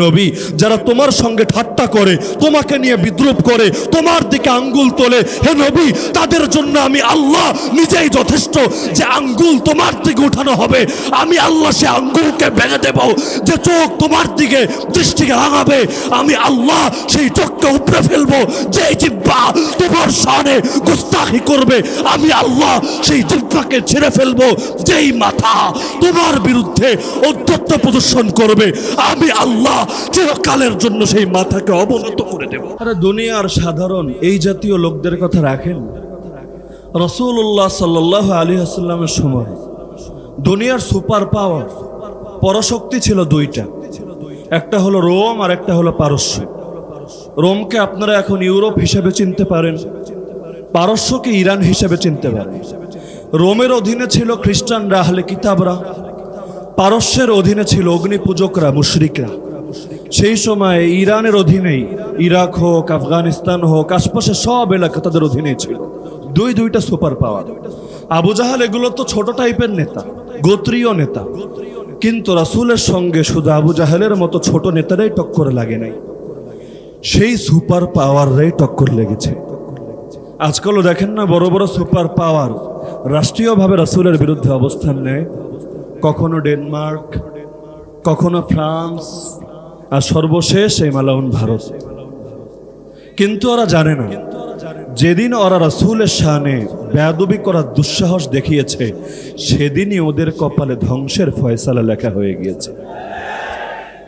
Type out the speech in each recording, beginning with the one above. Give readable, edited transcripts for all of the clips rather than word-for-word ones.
নবী, যারা তোমার সঙ্গে ঠাট্টা করে, তোমাকে নিয়ে বিদ্রুপ করে, তোমার দিকে আঙ্গুল তোলে, হে নবী, তাদের জন্য আমি আল্লাহ নিজেই যথেষ্ট। যে আঙ্গুল তোমার দিকে উঠানো হবে, আমি আল্লাহ সে আঙ্গুলকে ভেঙে দেব। যে চোখ তোমার দিকে দৃষ্টিকে রাঙাবে, আমি আল্লাহ সেই চোখকে উপড়ে ফেলবো। যে জিহ্বা তোমার শানে গুস্তাখি করবে, আমি আল্লাহ সেই জিহ্বাকে ছেড়ে ফেলবো। যেই মাথা তোমার বিরুদ্ধে ঔদ্ধত্য প্রদর্শন করবে, আমি আল্লাহ চিরকালের জন্য সেই মাথাকে অবনত করে দেব। আরে দুনিয়ার সাধারণ এই জাতীয় লোকদের কথা রাখেন। রাসূলুল্লাহ সাল্লাল্লাহু আলাইহি ওয়াসাল্লামের সময় দুনিয়ার সুপার পাওয়ার পরাশক্তি ছিল দুইটা, একটা হলো রোম আর একটা হলো পারস্য। রোমকে আপনারা এখন ইউরোপ হিসেবে চিনতে পারেন, পারস্যকে ইরান হিসেবে চিনতে পারেন। রোমের অধীনে ছিল খ্রিস্টানরা, আহলে কিতাবরা। পারস্যের অধীনে ছিল অগ্নি পূজকরা, মুশরিকরা। সেই সময় ইরানের অধীনেই ইরাক হোক, আফগানিস্তান হোক, আশপাশের সব এলাকা তাদের অধীনে ছিল। দুইটা সুপার পাওয়ার। আবু জাহাল এগুলো তো ছোট টাইপের নেতা, গোত্রীয় নেতা, কিন্তু রাসূলের সঙ্গে শুধু আবু জাহেলের মতো ছোট নেতারাই টক্কর লাগে নাই, সেই সুপার পাওয়াররাই টক্কর লেগেছে। আজকালও দেখেন না, বড় বড় সুপার পাওয়ার রাষ্ট্রীয়ভাবে রাসূলের বিরুদ্ধে অবস্থান নেয়। কখনো ডেনমার্ক, কখনো ফ্রান্স, আর সর্বশেষ এই মালাউন ভারত। কিন্তু ওরা জানে না, যেদিন ওরা রাসূলের শানে বেয়াদবি করার দুঃসাহস দেখিয়েছে, সেদিনই ওদের কপালে ধ্বংসের ফয়সালা লেখা হয়ে গিয়েছে।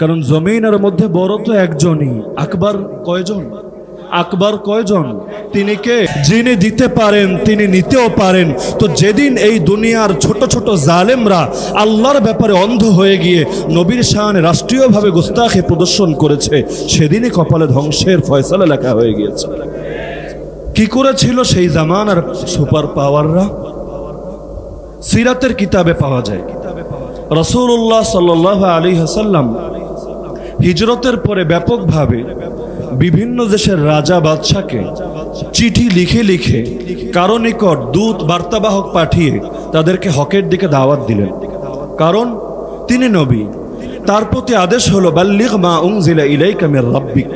কারণ জমিনের মধ্যে বড় তো একজনই। আকবর কয়জন? আকবর কয়জন? তিনি কে? যিনি দিতে পারেন তিনি নিতেও পারেন। তো যেদিন এই দুনিয়ার ছোট ছোট জালেমরা আল্লাহর ব্যাপারে অন্ধ হয়ে গিয়ে নবীর শানে রাষ্ট্রীয়ভাবে গুস্তাখি প্রদর্শন করেছে, সেদিনই কপালে ধ্বংসের ফয়সালা লেখা হয়ে গিয়েছে। কি করেছিল সেই জামানার সুপার পাওয়াররা? সিরাতের কিতাবে পাওয়া যায়, রাসূলুল্লাহ সাল্লাল্লাহু আলাইহি ওয়াসাল্লাম হিজরতের পরে ব্যাপকভাবে বিভিন্ন দেশের রাজা বাদশাকে চিঠি লিখে লিখে কারো নিকট দূত বার্তাবাহক পাঠিয়ে তাদেরকে হকের দিকে দাওয়াত দিলেন। কারণ তিনি নবী, তার প্রতি আদেশ হলো বাল্লিগ মা উনজিলা ইলাইকা মির রাব্বিক,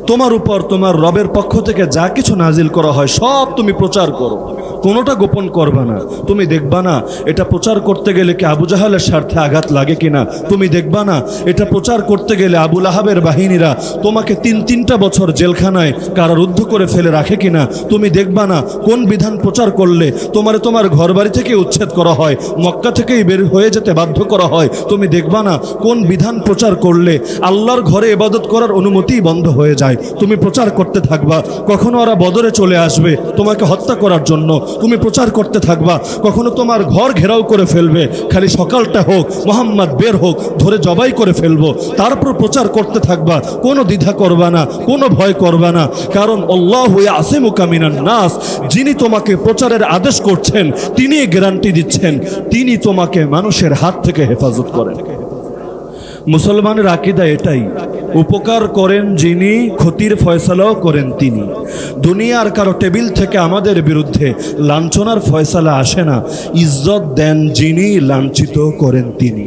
তোমার উপর তোমার রবের পক্ষ থেকে যা কিছু নাজিল করা হয় সব তুমি প্রচার করো, কোনোটা গোপন করবা না। তুমি দেখবা না এটা প্রচার করতে গেলে কি আবু জাহালের স্বার্থে আঘাত লাগে কিনা, তুমি দেখবা না এটা প্রচার করতে গেলে আবু লাহাবের বাহিনীরা তোমাকে তিনটা বছর জেলখানায় কারারুদ্ধ করে ফেলে রাখে কিনা, তুমি দেখবা না কোন বিধান প্রচার করলে তোমার ঘর বাড়ি থেকে উচ্ছেদ করা হয়, মক্কা থেকেই বের হয়ে যেতে বাধ্য করা হয়, তুমি দেখবা না কোন বিধান প্রচার করলে আল্লাহর ঘরে ইবাদত করার অনুমতিই বন্ধ হয়ে যায়। তুমি প্রচার করতে থাকবা। কখনো ওরা বদরে চলে আসবে তোমাকে হত্যা করার জন্য, তুমি প্রচার করতে থাকবা। কখনো তোমার ঘর ঘেরাও করে ফেলবে, খালি সকালটা হোক মুহাম্মদ বের হোক ধরে জবাই করে ফেলবো, তারপর প্রচার করতে থাকবা। কোনো দ্বিধা করবা না, কোনো ভয় করবা না, কারণ আল্লাহু ইয়াসিমুকা মিনান নাস, যিনি তোমাকে প্রচারের আদেশ করছেন তিনি গ্যারান্টি দিচ্ছেন, তিনি তোমাকে মানুষের হাত থেকে হেফাজত করেন। মুসলমানের আকীদা এটাই, উপকার করেন যিনি, ক্ষতির ফয়সালাও করেন তিনি। দুনিয়ার কারো টেবিল থেকে আমাদের বিরুদ্ধে লাঞ্ছনার ফয়সালা আসে না, ইজ্জত দেন যিনি, লাঞ্ছিত করেন তিনি।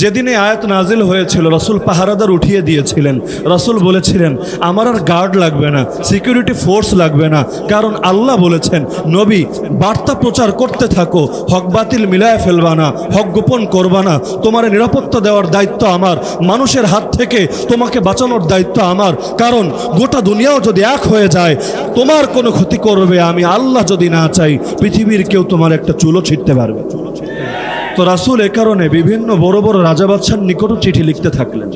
যেদিনে আয়াত নাজিল হয়েছিল রাসূল পাহারাদার উঠিয়ে দিয়েছিলেন। রাসূল বলেছিলেন আমার আর গার্ড লাগবে না, সিকিউরিটি ফোর্স লাগবে না, কারণ আল্লাহ বলেছেন নবী বার্তা প্রচার করতে থাকো, হক বাতিল মিলায় ফেলবা না, হক গোপন করবা না, তোমার নিরাপত্তা দেওয়ার দায়িত্ব আমার, মানুষের হাত থেকে তোমাকে বাঁচানোর দায়িত্ব আমার। কারণ গোটা দুনিয়াও যদি এক হয়ে যায়, তোমার কোনো ক্ষতি করবে আমি আল্লাহ যদি না চাই, পৃথিবীর কেউ তোমার একটা চুলও ছিঁড়তে পারবে। তো রাসূল এ কারণে বিভিন্ন বড় বড় রাজা বাদশার নিকটও চিঠি লিখতে থাকলেন।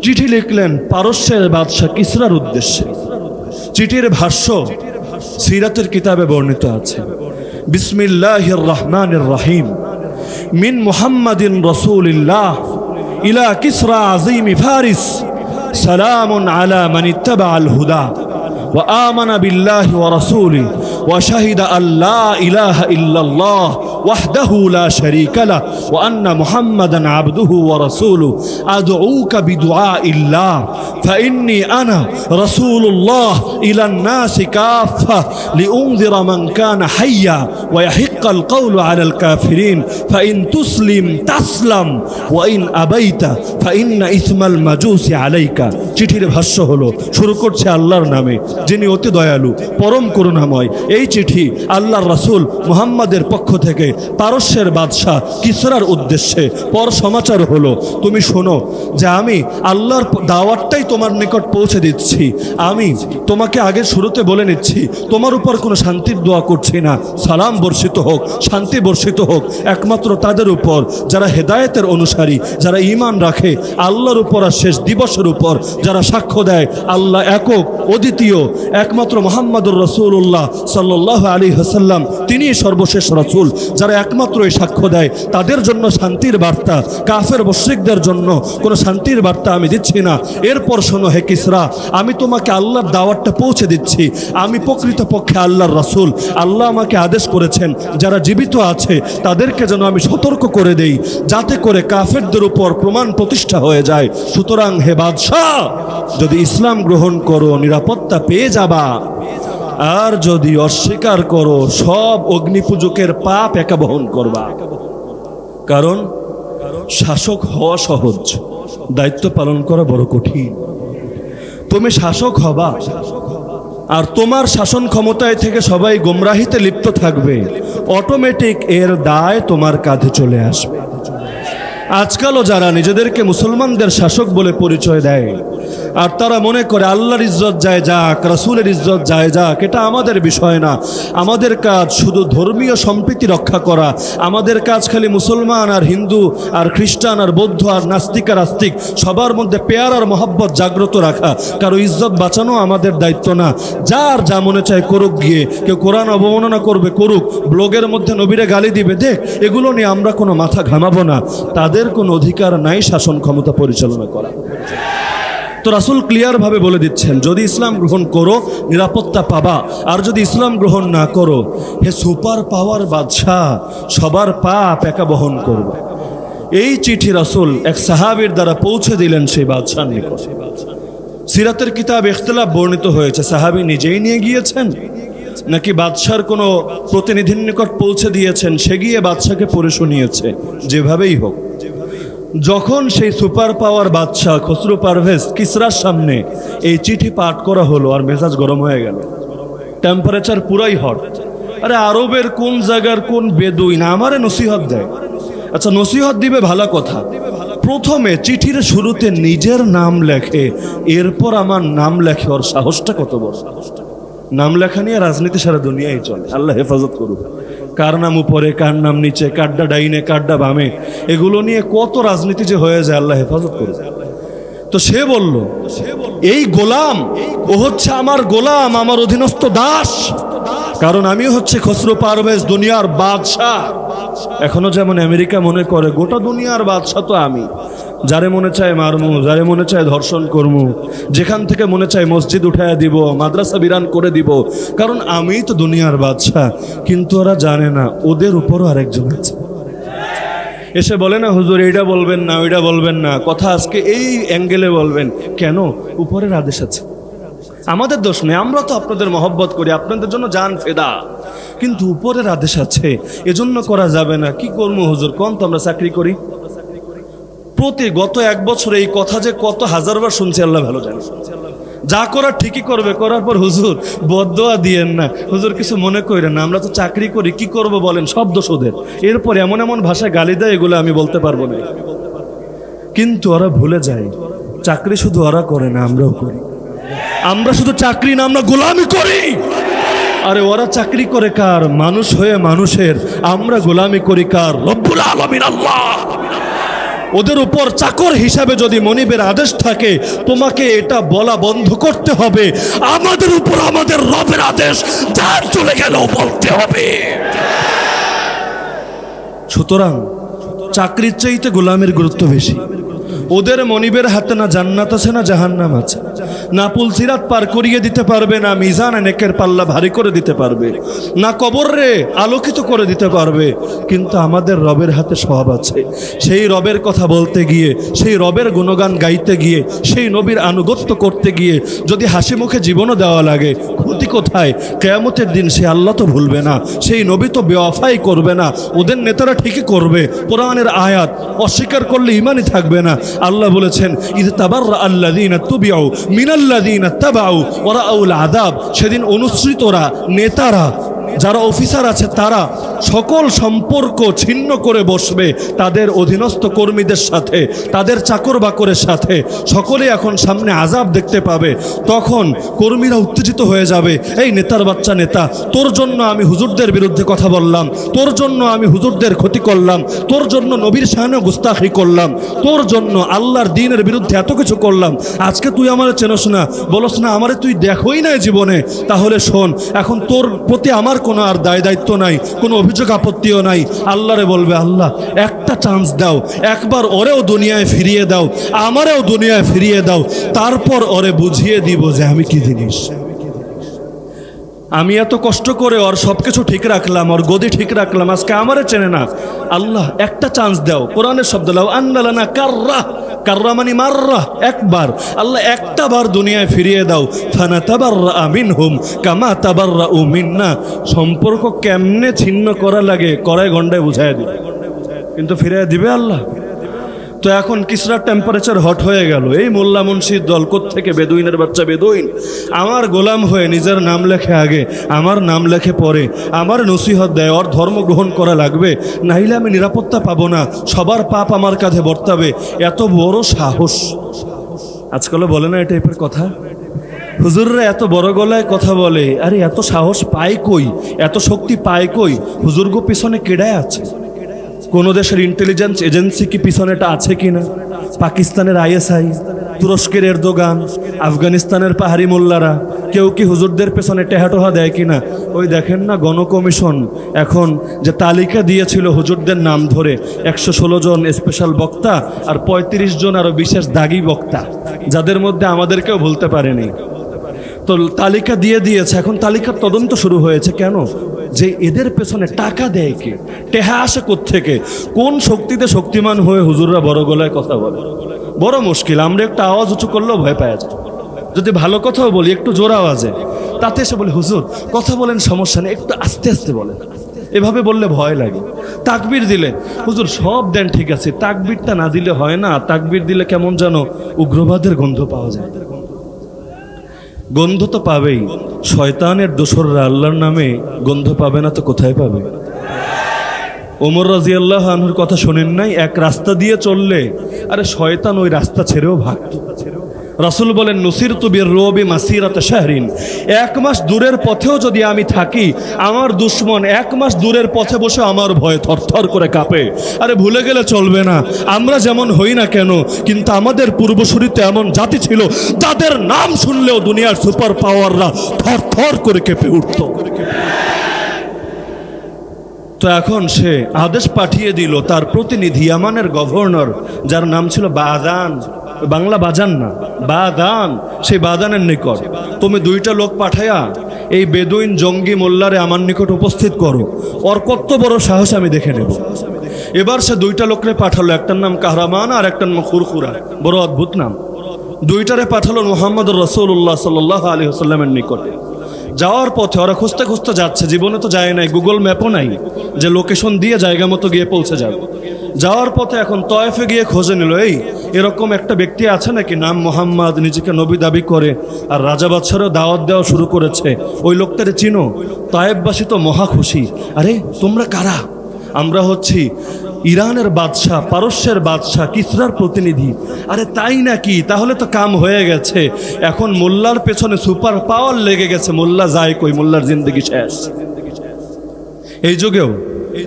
চিঠি লিখলেন পারস্যের বাদশা কিসরার উদ্দেশ্যে। চিঠির ভাষ্য সিরাতের কিতাবে বর্ণিত আছে, বিসমিল্লাহির রহমানির রহিম, মিন মুহাম্মাদিন রাসূলিল্লাহ ইলা কিসরা আযীম ফারিস, সালামুন আলা মান ইত্তাবাআল হুদা ওয়া আমানা বিল্লাহি ওয়া রাসূলিহি ওয়া শাহিদা আল্লা ইলাহা ইল্লাল্লাহ ওয়াহদাহু লা শারীকা লাহু ওয়া আন্না মুহাম্মাদান আবদুহু ওয়া রাসূলুহু আদউকা বিদুআইল্লাহ ফাইন্নী আনা রাসূলুল্লাহ ইলান নাসি কাফা লিউনযিরা মান কানা হাইয়া ওয়া ইয়াহিক্কাল কাওলু আলাল কাফিরিন ফাইন তুসলিম তাসলাম ওয়া ইন আবাইতা ফাইন্না ইসমাল মাজুসি আলাইকা। চিঠির ভাষ্য হলো, শুরু করছে আল্লাহর নামে যিনি অতি দয়ালু পরম করুণাময়। এই চিঠি আল্লাহর রাসূল মুহাম্মাদের পক্ষ থেকে পারস্যের বাদশাহ কিসরার উদ্দেশ্যে পর সমাচার হলো, তুমি শোনো যে আমি আল্লাহর দাওয়াতটাই তোমার নিকট পৌঁছে দিচ্ছি। আমি তোমাকে আগে শুরুতে বলে নিচ্ছি, তোমার উপর কোনো শান্তির দোয়া করছি না। সালাম বর্ষিত হোক, শান্তি বর্ষিত হোক একমাত্র তাদের উপর যারা হেদায়েতের অনুসারী, যারা ঈমান রাখে আল্লাহর উপর আর শেষ দিবসের উপর, যারা সাক্ষ্য দেয় আল্লাহ একক অদ্বিতীয়, একমাত্র মুহাম্মদুর রাসূলুল্লাহ সাল্লাল্লাহু আলাইহি ওয়াসাল্লাম তিনি সর্বশেষ রাসূল, যারা একমাত্র এই সাক্ষ্য দেয় তাদের জন্য শান্তির বার্তা। কাফের মুশরিকদের জন্য কোনো শান্তির বার্তা আমি দিচ্ছি না। এরপর শোনো হে কিসরা, আমি তোমাকে আল্লাহর দাওয়াতটা পৌঁছে দিচ্ছি। আমি প্রকৃতপক্ষে আল্লাহর রাসূল। আল্লাহ আমাকে আদেশ করেছেন যারা জীবিত আছে তাদেরকে যেন আমি সতর্ক করে দেই, যাতে করে কাফেরদের উপর প্রমাণ প্রতিষ্ঠা হয়ে যায়। সুতরাং হে বাদশাহ, যদি ইসলাম গ্রহণ করো নিরাপত্তা পেয়ে যাবা, আর যদি অস্বীকার করো সব অগ্নিপূজকের পাপ একা বহন করবা। কারণ শাসক হওয়া সহজ, দায়িত্ব পালন করা বড় কঠিন। তুমি শাসক হবা আর তোমার শাসন ক্ষমতায় থেকে সবাই গোমরাহিতে লিপ্ত থাকবে, অটোমেটিক এর দায় তোমার কাঁধে চলে আসবে। আজকালও যারা নিজেদেরকে মুসলমানদের শাসক বলে পরিচয় দেয় আর তারা মনে করে আল্লাহর ইজ্জত যায় যাক, রাসূলের ইজ্জত যায় যাক, এটা আমাদের বিষয় না। আমাদের কাজ শুধু ধর্মীয় সম্প্রীতি রক্ষা করা। আমাদের কাজ খালি মুসলমান আর হিন্দু আর খ্রিস্টান আর বৌদ্ধ আর নাস্তিক আর আস্তিক সবার মধ্যে পেয়ার আর মহব্বত জাগ্রত রাখা। কারো ইজ্জত বাঁচানো আমাদের দায়িত্ব না। যার যা মনে চায় করুক গিয়ে। কেউ কোরআন অবমাননা করবে করুক, ব্লগের মধ্যে নবীরে গালি দিবে দেখ, এগুলো নিয়ে আমরা কোনো মাথা ঘামাবো না। তাদের কোনো অধিকার নাই শাসন ক্ষমতা পরিচালনা করা। তো রাসূল ক্লিয়ার ভাবে বলে দিচ্ছেন, যদি ইসলাম গ্রহণ করো নিরাপত্তা পাবা, আর যদি ইসলাম গ্রহণ না করো হে সুপার পাওয়ার বাদশাহ, সবার পাপ একা বহন করবে। এই চিঠি রাসূল এক সাহাবীর দ্বারা পৌঁছে দিলেন সেই বাদশার নিকট। সিরাতের কিতাব ইখতিলাফ বর্ণিত হয়েছে, সাহাবী নিজেই নিয়ে গিয়েছেন নাকি বাদশার কোনো প্রতিনিধির নিকট পৌঁছে দিয়েছেন, সে গিয়ে বাদশাকে পড়ে শুনিয়েছে। যেভাবেই হোক, যখন সেই সুপার পাওয়ার বাদশাহ খসরু পারভেজ কিসরার সামনে এই চিঠি পাঠ করা হলো, আর মেজাজ গরম হয়ে গেল, টেম্পারেচার পুরাই হট। আরে আরবের কোন জায়গার কোন বেদুইন আমারে নসিহত দেয়। আচ্ছা নসিহত দিবে ভালো কথা, প্রথমে চিঠির শুরুতে নিজের নাম লেখে, এরপর আমার নাম লেখে। ওর সাহসটা কত বড়! নাম লেখা নিয়ে রাজনীতি সারা দুনিয়ায় চলে, আল্লাহ হেফাজত করুক। কার নাম উপরে, কার নাম নিচে, কারডা ডাইনে, কারডা বামে, এগুলো নিয়ে কত রাজনীতি যে হয়ে যায়, আল্লাহ হেফাজত করুক। তো সে বলল, এই গোলাম ও হচ্ছে আমার গোলাম, আমার অধীনস্থ দাস। কারণ আমি হচ্ছে খসরু পারভেজ, দুনিয়ার বাদশাহ। এখনো যেমন আমেরিকা মনে করে গোটা দুনিয়ার বাদশাহ তো আমি, যারে মনে চায় মারমু, যারে মনে চায় ধর্ষণ করমু, যেখান থেকে মনে চায় মসজিদ উঠায় দিব, মাদ্রাসা বিরান করে দিব, কারণ আমি তো দুনিয়ার বাদশাহ। কিন্তু ওরা জানে না ওদের উপরও আরেকজন আছে। এসে বলে না হুজুর এইটা বলবেন না, ওইটা বলবেন না, কথা আজকে এই অ্যাঙ্গেলে বলবেন। কেন? উপরের আদেশ আছে, আমাদের দোষ নেই, আমরা তো আপনাদের মহব্বত করি, আপনাদের জন্য জান ফেদা, কিন্তু উপরের আদেশ আছে, এজন্য করা যাবে না। কি করবো হুজুর কোন, তো আমরা চাকরি করি। গত এক বছর এই কথা যে কত হাজারবার শুনছি, আল্লাহ ভালো জানে। যা করার ঠিকই করবে, করার পর হুজুর বদদোয়া দিয়েন না, হুজুর কিছু মনে করেন না, আমরা তো চাকরি করি, কি করব বলেন, সব দোষ ওদের। এরপর এমন এমন ভাষায় গালি দেয়, এগুলো আমি বলতে পারবো না। কিন্তু ওরা ভুলে যায় চাকরি শুধু ওরা করে না, আমরাও করি। আমরা শুধু চাকরি না, আমরা গোলামি করি। আরে ওরা চাকরি করে কার? মানুষ হয়ে মানুষের। আমরা গোলামি করি কার? রব্বুল আলামিন আল্লাহ। ওদের উপর চাকর হিসাবে যদি মনিবের আদেশ থাকে, তোমাকে এটা বলা বন্ধ করতে হবে, আমাদের উপর আমাদের রবের আদেশ যার চলে গেল বলতে হবে। সুতরাং চাকরির চাইতে গোলামের গুরুত্ব বেশি। ওদের মনিবের হাতে না জান্নাত আছে না জাহান্নাম আছে, না পুলসিরাত পার করিয়ে দিতে পারবে, না মিজান নেকের পাল্লা ভারী করে দিতে পারবে, না কবরে আলোকিত করে দিতে পারবে। কিন্তু আমাদের রবের হাতে সব আছে। সেই রবের কথা বলতে গিয়ে, সেই রবের গুণগান গাইতে গিয়ে, সেই নবীর আনুগত্য করতে গিয়ে যদি হাসি মুখে জীবনও দেওয়া লাগে, ক্ষতি কোথায়? কিয়ামতের দিন সে আল্লাহ তো ভুলবে না, সেই নবী তো বেওয়াফাই করবে না, ওদের নেতারা ঠিকই করবে। কোরআনের আয়াত অস্বীকার করলে ইমানই থাকবে না। আল্লাহ বলেছেন, ইয তাবাররা আল্লাযীনা তুবিউ মিনাল্লাযীনা তাবাউ ওয়া রাআউল আযাব। সেদিন অনুসৃতরা, নেতারা, যারা অফিসার আছে, তারা সকল সম্পর্ক ছিন্ন করে বসবে তাদের অধীনস্থ কর্মীদের সাথে, তাদের চাকর বাকরের সাথে। সকলে এখন সামনে আযাব দেখতে পাবে। তখন কর্মীরা উত্তেজিত হয়ে যাবে, এই নেতার বাচ্চা নেতা, তোর জন্য আমি হুজুরদের বিরুদ্ধে কথা বললাম, তোর জন্য আমি হুজুরদের ক্ষতি করলাম, তোর জন্য নবীর শানে গুস্তাখি করলাম, তোর জন্য আল্লাহর দ্বীনের বিরুদ্ধে এত কিছু করলাম, আজকে তুই আমারে চেনস না, বলস না আমারে তুই দেখোই নাই জীবনে। তাহলে শোন, এখন তোর প্রতি আমার কোনো আর দায় দায়িত্ব নাই, কোনো অভিযোগ আপত্তিও নাই। আল্লাহরে বলবে, আল্লাহ একটা চান্স দাও, একবার ওরেও দুনিয়ায় ফিরিয়ে দাও, আমারেও দুনিয়ায় ফিরিয়ে দাও, তারপর ওরে বুঝিয়ে দিব যে আমি কি জিনিস। আমি এত কষ্ট করে ওর সব কিছু ঠিক রাখলাম, ওর গদি ঠিক রাখলাম, আজকে আমারে চেনে না। আল্লাহ একটা চান্স দাও। কোরআনের শব্দ লাও আন্নালানা কাররা, কাররা মানে মাররা, একবার। আল্লাহ একটা বার দুনিয়ায় ফিরিয়ে দাও। ফানাতাবাররা মিনহুম কামা তাবাররাউ মিন্না। সম্পর্ক কেমনে ছিন্ন করা লাগে কড়াই গন্ডায় বুঝায় দিবে, কিন্তু ফিরিয়ে দিবে আল্লাহ। তো এখন কিসরার টেম্পারেচার হট হয়ে গেল। এই মোল্লা মুন্সির দল থেকে বেদুইনের বাচ্চা বেদুইন আমার গোলাম হয়ে নিজের নাম লেখে আগে, আমার নাম লেখে পরে, আমার নসিহত দেয়, ওর ধর্ম গ্রহণ করা লাগবে, নাইলে আমি নিরাপত্তা পাবো না, সবার পাপ আমার কাঁধে বর্তাবে। এত বড় সাহস আজকালও বলে না এই টাইপের কথা? হুজুররা এত বড় গলায় কথা বলে, আরে এত সাহস পায় কই, এত শক্তি পায় কই? হুজুরগো পিছনে কেডায় আছে? কোন দেশের ইন্টেলিজেন্স এজেন্সি কি পিছনেটা আছে কিনা? পাকিস্তানের আইএসআই, তুরস্কের এরদোগান, আফগানিস্তানের পাহাড়ি মোল্লারা কেউ কি হুজুরদের পেছনে টেহাটোহা দেয় কিনা? ওই দেখেন না গণকমিশন এখন যে তালিকা দিয়েছিল হুজুরদের নাম ধরে, 116 জন স্পেশাল বক্তা আর 35 জন আরো বিশেষ দাগি বক্তা, যাদের মধ্যে আমাদেরকেও ভুলতে পারেনি। তো তালিকা দিয়ে দিয়েছে, এখন তালিকার তদন্ত শুরু হয়েছে। কেন? যে এদের পেছনে টাকা দেয় কে, টেহা আসে কোত্থেকে, কোন শক্তিতে শক্তিমান হয়ে হুজুররা বড় গলায় কথা বলে? বড় মুশকিল। আমরা একটা আওয়াজ উঁচু করলেও ভয় পাওয়া যায়, যদি ভালো কথাও বলি একটু জোর আওয়াজে, তাতে এসে বলে হুজুর কথা বলেন, সমস্যা নেই, একটু আস্তে আস্তে বলেন। এভাবে বললে ভয় লাগে। তাকবীর দিলে হুজুর সব দেন ঠিক আছে, তাকবীরটা না দিলে হয় না, তাকবীর দিলে কেমন যেন উগ্রবাদের গন্ধ পাওয়া যায়। গন্ধ তো পাবেই, শয়তানের দোসররা আল্লাহর নামে গন্ধ পাবে না তো কোথায় পাবে? ওমর রাদিয়াল্লাহু আনহুর কথা শোনেন নাই? এক রাস্তা দিয়ে চললে আরে শয়তান ওই রাস্তা ছেড়েও ভাগত। রাসূল বলেন, নুসিরতু বির-রুবি মাসিরাতা শাহরিন। 1 মাস দূরের পথেও যদি আমি থাকি, আমার দুশমন 1 মাস দূরের পথে বসে আমার ভয়ে থরথর করে কাঁপে। আরে ভুলে গেলে চলবে না, আমরা যেমন হই না কেন, কিন্তু আমাদের পূর্বসূরিতে এমন জাতি ছিল যাদের নাম শুনলেও দুনিয়ার সুপার পাওয়াররা থরথর করে কেঁপে উঠত। তো এখন সে আদেশ পাঠিয়ে দিল তার প্রতিনিধি, ইয়ামানের গভর্নর, যার নাম ছিল বাদান, বাংলা বাজান না, বাদান, সেই বাদানের নিকট তুমি 2টা লোক পাঠায়া এই বেদুইন জঙ্গি মোল্লারে আমার নিকট উপস্থিত করো, ওর কত বড় সাহস আমি দেখে নেব। এবার সে 2টা লোকরে পাঠালো, একটার নাম কাহরামান আর একটার নাম খুরখুরা, বড় অদ্ভুত নাম। 2টারে পাঠালো মুহাম্মদুর রাসূলুল্লাহ সাল্লাল্লাহু আলাইহি ওয়াসাল্লামের নিকটে। যাওয়ার পথে ওরা খুঁজতে খুঁজতে যাচ্ছে, জীবনে তো যায় নাই, গুগল ম্যাপও নাই যে লোকেশন দিয়ে জায়গা মতো গিয়ে পৌঁছে যাবে। যাওয়ার পথে এখন তয়েফে গিয়ে খোঁজে নিল, এই এরকম একটা ব্যক্তি আছে নাকি, নাম মোহাম্মদ, নিজেকে নবী দাবি করে আর রাজা বাদশারও দাওয়াত দেওয়া শুরু করেছে, ওই লোকটারে চিনো? তয়েফবাসী তো মহা খুশি। আরে তোমরা কারা? আমরা হচ্ছি ইরানের বাদশাহ, পারস্যের বাদশাহ, কিসরার প্রতিনিধি। আরে তাই নাকি? তাহলে তো কাম হয়ে গেছে। এখন মোল্লার পেছনে সুপার পাওয়ার লেগে গেছে, মোল্লা যায় কই, মোল্লার জিন্দগি শেষ। এই যুগেও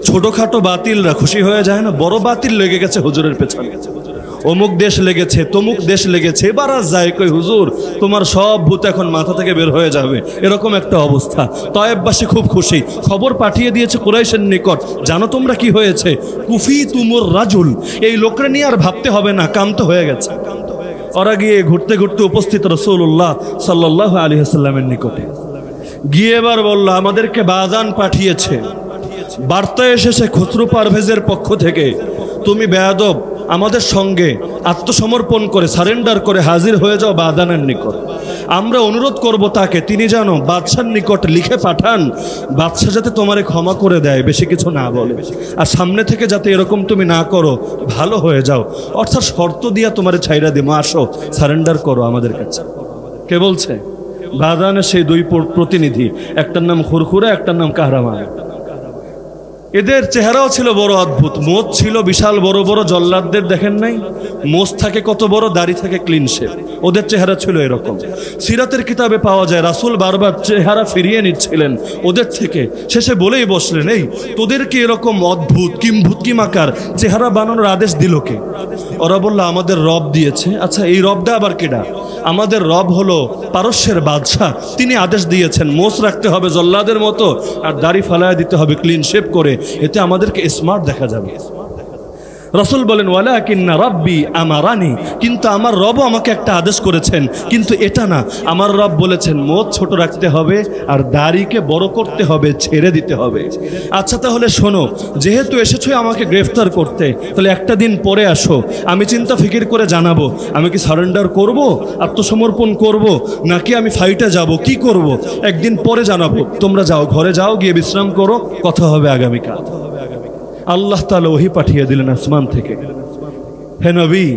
ছোটখাটো বাতিলরা খুশি হয়ে যায় না, বড় বাতিল লেগে গেছে হুজুরের পেছনে। অমুক দেশ লেগেছে, তমুক দেশ লেগেছে, এবার আর যায় কই হুজুর তোমার সব ভূত এখন মাথা থেকে বের হয়ে যাবে, এরকম একটা অবস্থা। তয়েববাসী খুব খুশি, খবর পাঠিয়ে দিয়েছে কুরাইশের নিকট, জানো তোমরা কি হয়েছে? কুফি তুমুর রাজুল, এই লোকরা নিয়ে আর ভাবতে হবে না, কাম তো হয়ে গেছে। ওরা গিয়ে ঘুরতে ঘুরতে উপস্থিত রাসূলুল্লাহ সাল্লাল্লাহু আলাইহি ওয়াসাল্লামের নিকটে গিয়ে এবার বলল, আমাদেরকে বাজান পাঠিয়েছে, বার্তা এসেছে খসরু পারভেজের পক্ষ থেকে, তুমি বেয়াদব, আমাদের সঙ্গে আত্মসমর্পণ করে সারেন্ডার করে হাজির হয়ে যাও বাদানের নিকট। আমরা অনুরোধ করব তাকে, তিনি যেন বাদশার নিকট লিখে পাঠান, বাদশা যাতে তোমারে ক্ষমা করে দেয়, বেশি কিছু না বলে, আর সামনে থেকে যাতে এরকম তুমি না করো, ভালো হয়ে যাও। অর্থাৎ শর্ত দিয়া তোমারে ছাইরা দিমো, আসো সারেন্ডার করো আমাদের কাছে। কে বলছে? বাদানের সেই দুই প্রতিনিধি, একটার নাম খুরখুরা, একটার নাম কাহরামান। এদের চেহারাও ছিল বড় অদ্ভুত, মোচ ছিল বিশাল বড় বড়, জল্লাদদের দেখেন নাই মোচ থাকে কত বড়, দাড়ি থাকে ক্লিন শেভ, ওদের চেহারা ছিল এরকম। সিরাতের কিতাবে পাওয়া যায় রাসূল বারবার চেহারা ফিরিয়ে নিচ্ছিলেন ওদের থেকে, শেষে বলেই বসলেন, এই তোদেরকে এরকম অদ্ভুত কিমাকার চেহারা বানানোর আদেশ দিল কে? ওরা বলল, আমাদের রব দিয়েছে। আচ্ছা, এই রবটা আবার কেডা? আমাদের রব হলো পারস্যের বাদশাহ, তিনি আদেশ দিয়েছেন মোচ রাখতে হবে জল্লাদের মতো, আর দাড়ি ফালায়া দিতে হবে ক্লিন শেভ করে, এতে আমাদেরকে স্মার্ট দেখা যাবে। রাসূল বলেন, ওয়ালাকিন্না রাব্বি আমারানি, কিন্তু আমার রবও আমাকে একটা আদেশ করেছেন, কিন্তু এটা না, আমার রব বলেছেন মোচ ছোট রাখতে হবে আর দাড়িকে বড় করতে হবে, ছেড়ে দিতে হবে। আচ্ছা তাহলে শোনো, যেহেতু এসেছো আমাকে গ্রেফতার করতে, তাহলে একটা দিন পরে আসো, আমি চিন্তা ফিকির করে জানাবো আমি কি সারেন্ডার করব, আত্মসমর্পণ করব, নাকি আমি ফাইটে যাব, কি করব, একদিন পরে জানাবো। তোমরা যাও, ঘরে যাও, গিয়ে বিশ্রাম করো, কথা হবে আগামীকাল। আল্লাহ তাআলা ওহী পাঠিয়ে দিলেন আসমান থেকে, হে নবী,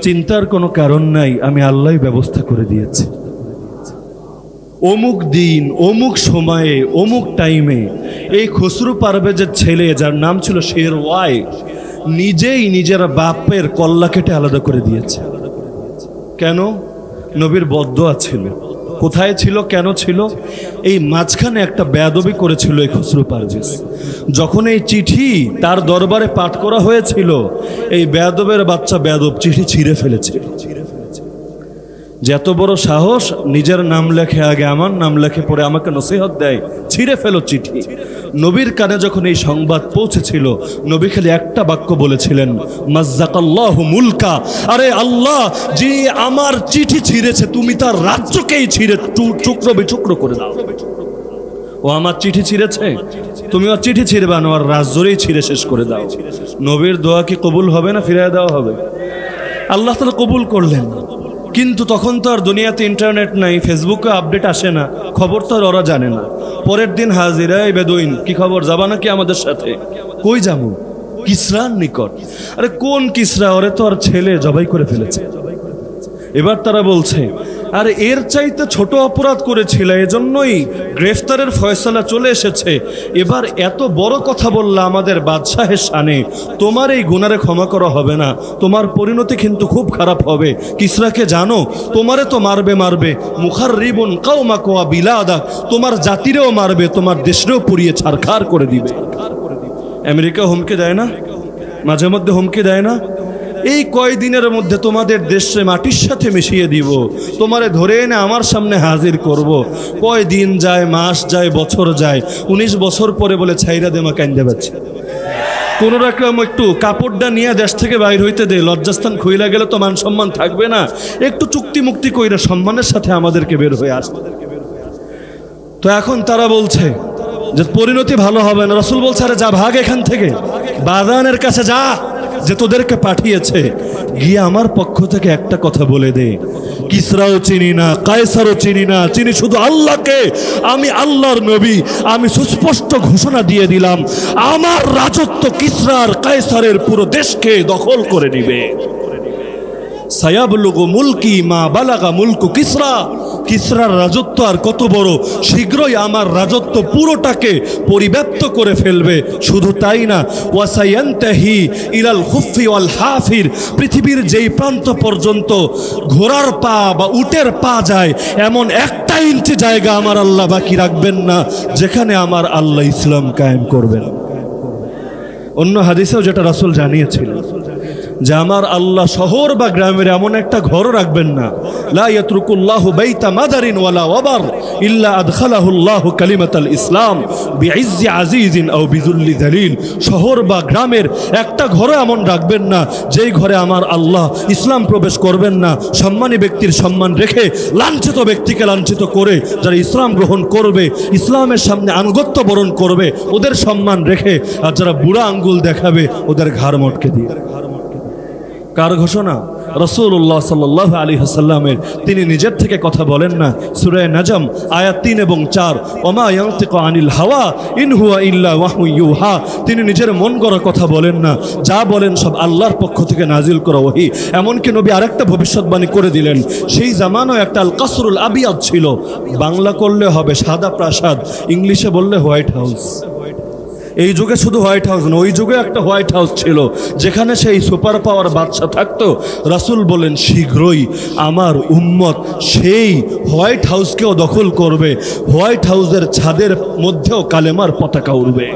চিন্তার কোনো কারণ নাই, আমি আল্লাহই ব্যবস্থা করে দিয়েছি। অমুক দিন, অমুক সময়ে, অমুক টাইমে এই খসরু পারভেজের ছেলে, যার নাম ছিল শেরওয়াই, নিজেই নিজের বাপের কল্লা কেটে আলাদা করে দিয়েছে। কেন? নবীর বদদোয়া ছিল। কোথায় ছিল, কেন ছিল? এই মাঝখানে একটা বেয়াদবি করেছিল এই খসরু পারভেজ। যখন এই চিঠি তার দরবারে পাঠ করা হয়েছিল, এই বেয়াদবের বাচ্চা বেয়াদব চিঠি ছিঁড়ে ফেলেছিল। যে এত বড় সাহস, নিজের নাম লেখে, আগে আমার নাম লেখে, পরে আমাকে নসিহত দেয়, ছিঁড়ে ফেলো চিঠি। নবীর কানে যখন এই সংবাদ পৌঁছেছিল, নবী খালি একটা বাক্য বলেছিলেন, মাজ্জাকাল্লাহু মুলকা, আরে আল্লাহ যে আমার চিঠি ছিঁড়েছে, তুমি তার রাজ্যকেই ছিঁড়ে টুকরো বিটুকরো করে দাও। ও আমার চিঠি ছিঁড়েছে, তুমি ওর চিঠি ছিঁড়বা না, ওর রাজ্যরেই ছিঁড়ে শেষ করে দাও। নবীর দোয়া কি কবুল হবে না ফিরিয়ে দেওয়া হবে? আল্লাহ তাআলা কবুল করলেন। কিন্তু তখন তো আর দুনিয়াতে ইন্টারনেট নাই, ফেসবুকে আপডেট আসে না, খবর তো আর ওরা জানে না। পরের দিন হাজিরা, এই বেদুইন কি খবর, যাবা নাকি আমাদের সাথে? কই যাবো? কিসরার নিকট। আরে কোন কিসরা? ওরে তো আর ছেলে জবাই করে ফেলেছে। এবার তারা বলছে, আর এর চাইতে ছোট অপরাধ করেছিল, এজন্যই গ্রেফতারের ফয়সালা চলে এসেছে, এবার এত বড় কথা বললা আমাদের বাদশাহের শানে, তোমার এই গুনারে ক্ষমা করা হবে না, তোমার পরিণতি কিন্তু খুব খারাপ হবে। কিসরাকে জানো, তোমারে তো মারবে, মুখাররিবুন কাওমাকা ওয়া বিলাদা, তোমার জাতিরেও মারবে, তোমার দেশরেও পুড়িয়ে ছারখার করে দিবে। আমেরিকা হুমকি দেয় না, মাঝে মধ্যে হুমকি দেয় না, এই কয়দিনের মধ্যে তোমাদের দেশে মাটির সাথে মিশিয়ে দিব, তোমারে ধরে এনে আমার সামনে হাজির করব। কয়দিন যায়, মাস যায়, বছর যায়, 19 বছর পরে বলে ছাইরা দেমা কান্দে পাচ্ছে। কোন রকম একটু কাপড়টা নিয়ে দেশ থেকে বাইর হইতে দে, লজ্জাস্থান খুইলা গেলে তো মান সম্মান থাকবে না, একটু চুক্তি মুক্তি কইরা সম্মানের সাথে আমাদেরকে বের হয়ে আসবে। তো এখন তারা বলছে যে পরিণতি ভালো হবে না। রাসূল বলছে, আরে যা, ভাগ এখান থেকে, বাদানের কাছে যা, যে তোদেরকে পাঠিয়েছে, গিয়ে আমার পক্ষ থেকে একটা কথা বলে দে, কিসরাও চিনি না, কায়সারও চিনি না, চিনি শুধু আল্লাহকে, আমি আল্লাহর নবী, আমি সুস্পষ্ট ঘোষণা দিয়ে দিলাম, আমার রাজত্ব কিসরার কায়সারের পুরো দেশকে দখল করে নিবে। সায়াবলুগু মুলকি মা বালাগা মুলকু কিসরা, কিসরার রাজত্ব আর কত বড়, শীঘ্রই আমার রাজত্ব পুরোটাকে পরিব্যাপ্ত করে ফেলবে। শুধু তাই না, ওয়াসায়ান্তাহি ইলাল খুফি ওয়াল হাফির, পৃথিবীর যেই প্রান্ত পর্যন্ত ঘোড়ার পা বা উটের পা যায়, এমন 1 ইঞ্চি জায়গা আমার আল্লাহ বাকি রাখবেন না যেখানে আমার আল্লাহ ইসলাম কায়েম করবেন। অন্য হাদিসেও যেটা রাসূল জানিয়েছিলেন যে আমার আল্লাহ শহর বা গ্রামের এমন একটা ঘর রাখবেন না, লা ইয়াতরুকুল্লাহু বাইতা মাদারিন ওয়ালা ওয়াবার ইল্লা আদখালাহুল্লাহু কালিমাতাল ইসলাম বিইজ্জি আজিজিন আও বিযুল্লি যালিল। শহর বা গ্রামের একটা ঘরও এমন রাখবেন না যেই ঘরে আমার আল্লাহ ইসলাম প্রবেশ করবেন না। সম্মানী ব্যক্তির সম্মান রেখে লাঞ্ছিত ব্যক্তিকে লাঞ্ছিত করে যারা ইসলাম গ্রহণ করবে, ইসলামের সামনে আনুগত্য বরণ করবে, ওদের সম্মান রেখে, আর যারা বুড়া আঙ্গুল দেখাবে ওদের ঘাড় মটকে দিয়ে। কার ঘোষণা? রাসূলুল্লাহ সাল্লাল্লাহু আলাইহি ওয়াসাল্লামের। তিনি নিজের থেকে কথা বলেন না। সূরা নাজম আয়াত 3 এবং 4, ওমা ইয়ানতিকু আনিল হাওয়া ইন হুয়া ইল্লা ওয়াহয়ু ইউহা। তিনি নিজের মন গড়া কথা বলেন না, যা বলেন সব আল্লাহর পক্ষ থেকে নাজিল করা ওহী। এমনকি নবী আরেকটা ভবিষ্যৎবাণী করে দিলেন, সেই জামানায় একটা আল কাসরুল আবিয়াদ ছিল, বাংলা করলে হবে সাদা প্রাসাদ, ইংলিশে বললে হোয়াইট হাউস। এই যুগে শুধু হোয়াইট হাউস না, ওই যুগে একটা হোয়াইট হাউস ছিল যেখানে সেই সুপার পাওয়ার বাদশা থাকতো। রাসূল বলেন শীঘ্রই আমার উম্মত সেই হোয়াইট হাউসকেও দখল করবে, হোয়াইট হাউসের ছাদের মধ্যেও কালেমার পতাকা উড়বে।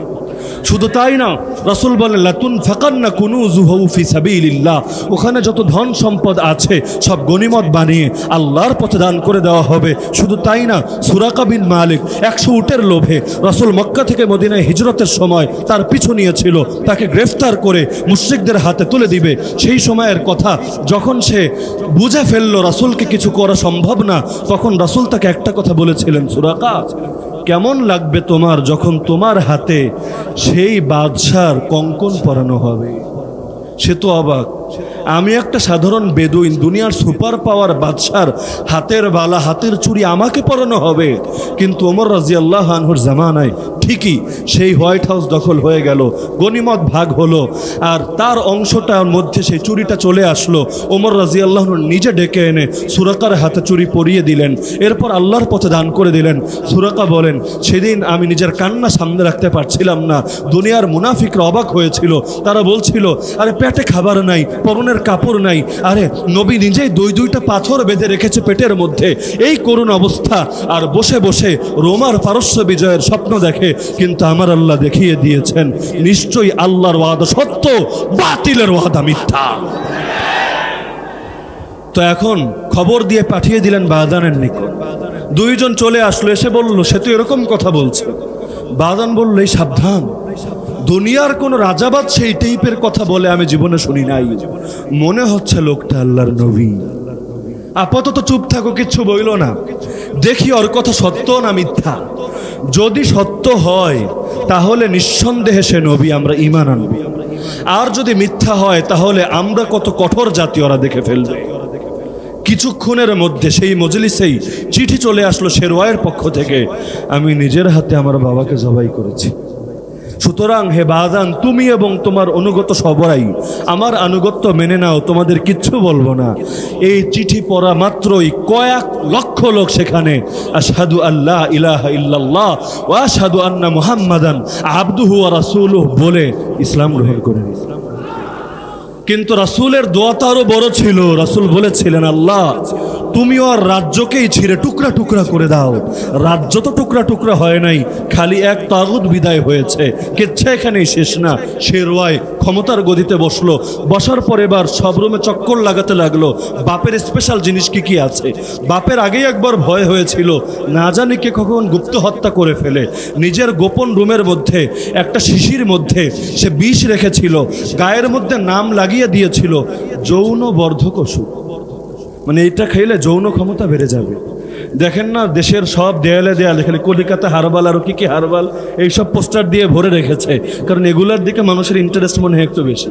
শুধু তাই না, রাসূল বলেন লাতুনফাকান্না কুনুযুহু ফি সাবিলিল্লাহ, ওখানে যত ধন সম্পদ আছে সব গনিমত বানিয়ে আল্লাহর পথে দান করে দেওয়া হবে। শুধু তাই না, সুরাকা বিন মালিক 100 উটের লোভে রাসূল মক্কা থেকে মদিনায় হিজরতের সময় তার পিছু নিয়েছিল, তাকে গ্রেফতার করে মুশরিকদের হাতে তুলে দিবে। সেই সময়ের কথা, যখন সে বুঝে ফেললো রাসূলকে কিছু করা সম্ভব না, তখন রাসূল তাকে একটা কথা বলেছিলেন, সুরাকা কেমন লাগবে তোমার যখন তোমার হাতে সেই বাদশার কঙ্কন পরানো হবে। সে তো অবাক, আমি একটা সাধারণ বেদুইন, দুনিয়ার সুপার পাওয়ার বাদশার হাতের বালা, হাতের চুড়ি আমাকে পরানো হবে। কিন্তু ওমর রাদিয়াল্লাহু আনহুর জামানায় ঠিকই সেই হোয়াইট হাউস দখল হয়ে গেল, গনিমত ভাগ হলো, আর তার অংশটার মধ্যে সেই চুরিটা চলে আসলো। ওমর রাদিয়াল্লাহু আনহু নিজে ডেকে এনে সুরাকার হাতে চুরি পরিয়ে দিলেন, এরপর আল্লাহর পথে দান করে দিলেন। সুরাকা বলেন, সেদিন আমি নিজের কান্না সামনে রাখতে পারছিলাম না। দুনিয়ার মুনাফিকরা অবাক হয়েছিল, তারা বলছিল আরে পেটে খাবার নাই, পরনের কাপড় নাই, আরে নবী নিজেই দুইটা পাথর বেঁধে রেখেছে পেটের মধ্যে, এই করুণ অবস্থা, আর বসে বসে রোমার পারস্য বিজয়ের স্বপ্ন দেখে। কিন্তু আমার আল্লাহ দেখিয়ে দিয়েছেন নিশ্চয়ই আল্লাহর ওয়াদা সত্য, বাতিলের ওয়াদা মিথ্যা। তো এখন খবর দিয়ে পাঠিয়ে দিলেন বাদানের নিকট। দুইজন চলে আসলো, এসে বলল সে তো এরকম কথা বলছে। বাদান বলল এই সাবধান, দুনিয়ার কোন রাজাবাদ সেই টাইপের কথা বলে আমি জীবনে শুনি নাই, মনে হচ্ছে লোকটা আল্লাহর নবী। আপাতত চুপ থাকো, কিচ্ছু বইল না, দেখি ওর কথা সত্য না মিথ্যা। যদি সত্য হয় তাহলে নিঃসন্দেহে সে নবী, আমরা ঈমান আনব। আর যদি মিথ্যা হয় তাহলে আমরা কত কঠোর জাতি ওরা দেখে ফেলবে। কিছুক্ষণের মধ্যে সেই মজলিসেই চিঠি চলে আসলো শেরওয়ায়ের পক্ষ থেকে, আমি নিজের হাতে আমার বাবাকে জবাই করেছি। সুতরাং হে বাদান, তুমি এবং তোমার অনুগত সবাই আমার আনুগত্য মেনে নাও, তোমাদের কিচ্ছু বলবো না। এই চিঠি পড়া মাত্রই কয়েক লক্ষ লোক সেখানে আশহাদু আল্লাহ ইলাহা ইল্লাল্লাহ ওয়া আশহাদু আন্না মুহাম্মাদান আবদুহু ওয়া রাসূলুহু বলে ইসলাম গ্রহণ করে নিল। কিন্তু রাসূলের দোয়া তো আরো বড় ছিল। রাসূল বলেছিলেন, আল্লাহ তুমি ওর রাজ্যকেই ছিঁড়ে টুকরা টুকরা করে দাও। রাজ্য তো টুকরা টুকরা হয় নাই, খালি এক তাগুত বিদায় হয়েছে। কিচ্ছা এখানেই শেষ না। শেরওয়ায় ক্ষমতার গদিতে বসলো, বসার পর এবার সব রুমে চক্কর লাগাতে লাগলো, বাপের স্পেশাল জিনিস কি কি আছে। বাপের আগেই একবার ভয় হয়েছিল, না জানি কে কখন গুপ্ত হত্যা করে ফেলে। নিজের গোপন রুমের মধ্যে একটা শিশির মধ্যে সে বিষ রেখেছিল, গায়ের মধ্যে নাম লাগিয়ে দিয়েছিল যৌন বর্ধক ওষুধ, মানে এটা খাইলে যৌন ক্ষমতা বেড়ে যাবে। দেখেন না দেশের সব দেয়ালে দেয়ালে এখানে কলিকাতা হারবাল আর কি কি হারবাল এইসব পোস্টার দিয়ে ভরে রেখেছে, কারণ এগুলার দিকে মানুষের ইন্টারেস্ট মনে হয় একটু বেশি।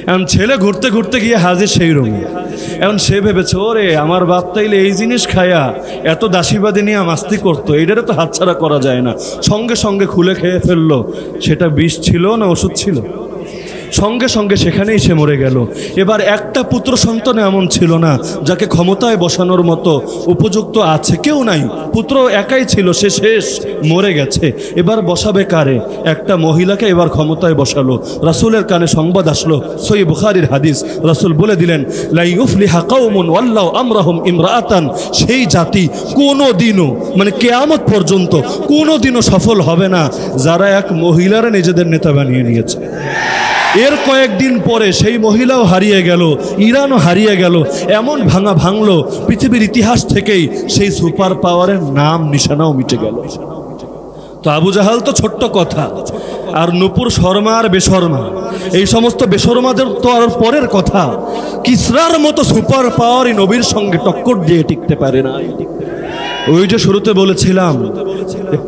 এখন ছেলে ঘুরতে ঘুরতে গিয়ে হাজির সেই রুমে। এখন সে ভেবেছে ওরে আমার বাপ তাইলে এই জিনিস খায়া এত দাসীবাদী নিয়ে মাস্তি করতো, এটারে তো হাতছাড়া করা যায় না। সঙ্গে সঙ্গে খুলে খেয়ে ফেললো। সেটা বিষ ছিল না ওষুধ ছিল? সঙ্গে সঙ্গে সেখানেই সে মরে গেল। এবার একটা পুত্র সন্তান এমন ছিল না যাকে ক্ষমতায় বসানোর মতো উপযুক্ত আছে, কেউ নাই। পুত্র একাই ছিল, সে শেষ, মরে গেছে। এবার বসাবে কারে? একটা মহিলাকে এবার ক্ষমতায় বসালো। রাসূলের কানে সংবাদ আসলো, সহিহ বুখারীর হাদিস, রাসূল বলে দিলেন লা ইউফলিহা কওমুন ওয়াল্লাহু আমরাহুম ইমরাআতান, সেই জাতি কোনোদিনও মানে কিয়ামত পর্যন্ত কোনোদিনও সফল হবে না যারা এক মহিলার নিজেদের নেতা বানিয়ে নিয়েছে। এর কয়েকদিন পরে সেই মহিলাও হারিয়ে গেল, ইরানও হারিয়ে গেল। এমন ভাঙা ভাঙলো, পৃথিবীর ইতিহাস থেকেই সেই সুপার পাওয়ারের নাম নিশানাও মিটে গেল। তো আবু জাহাল তো ছোট্ট কথা, আর নূপুর শর্মা আর বেশর্মা, এই সমস্ত বেশর্মাদের তো আর পরের কথা। কিসরার মতো সুপার পাওয়ারই নবীর সঙ্গে টক্কর দিয়ে টিকতে পারে না। ওই যে শুরুতে বলেছিলাম,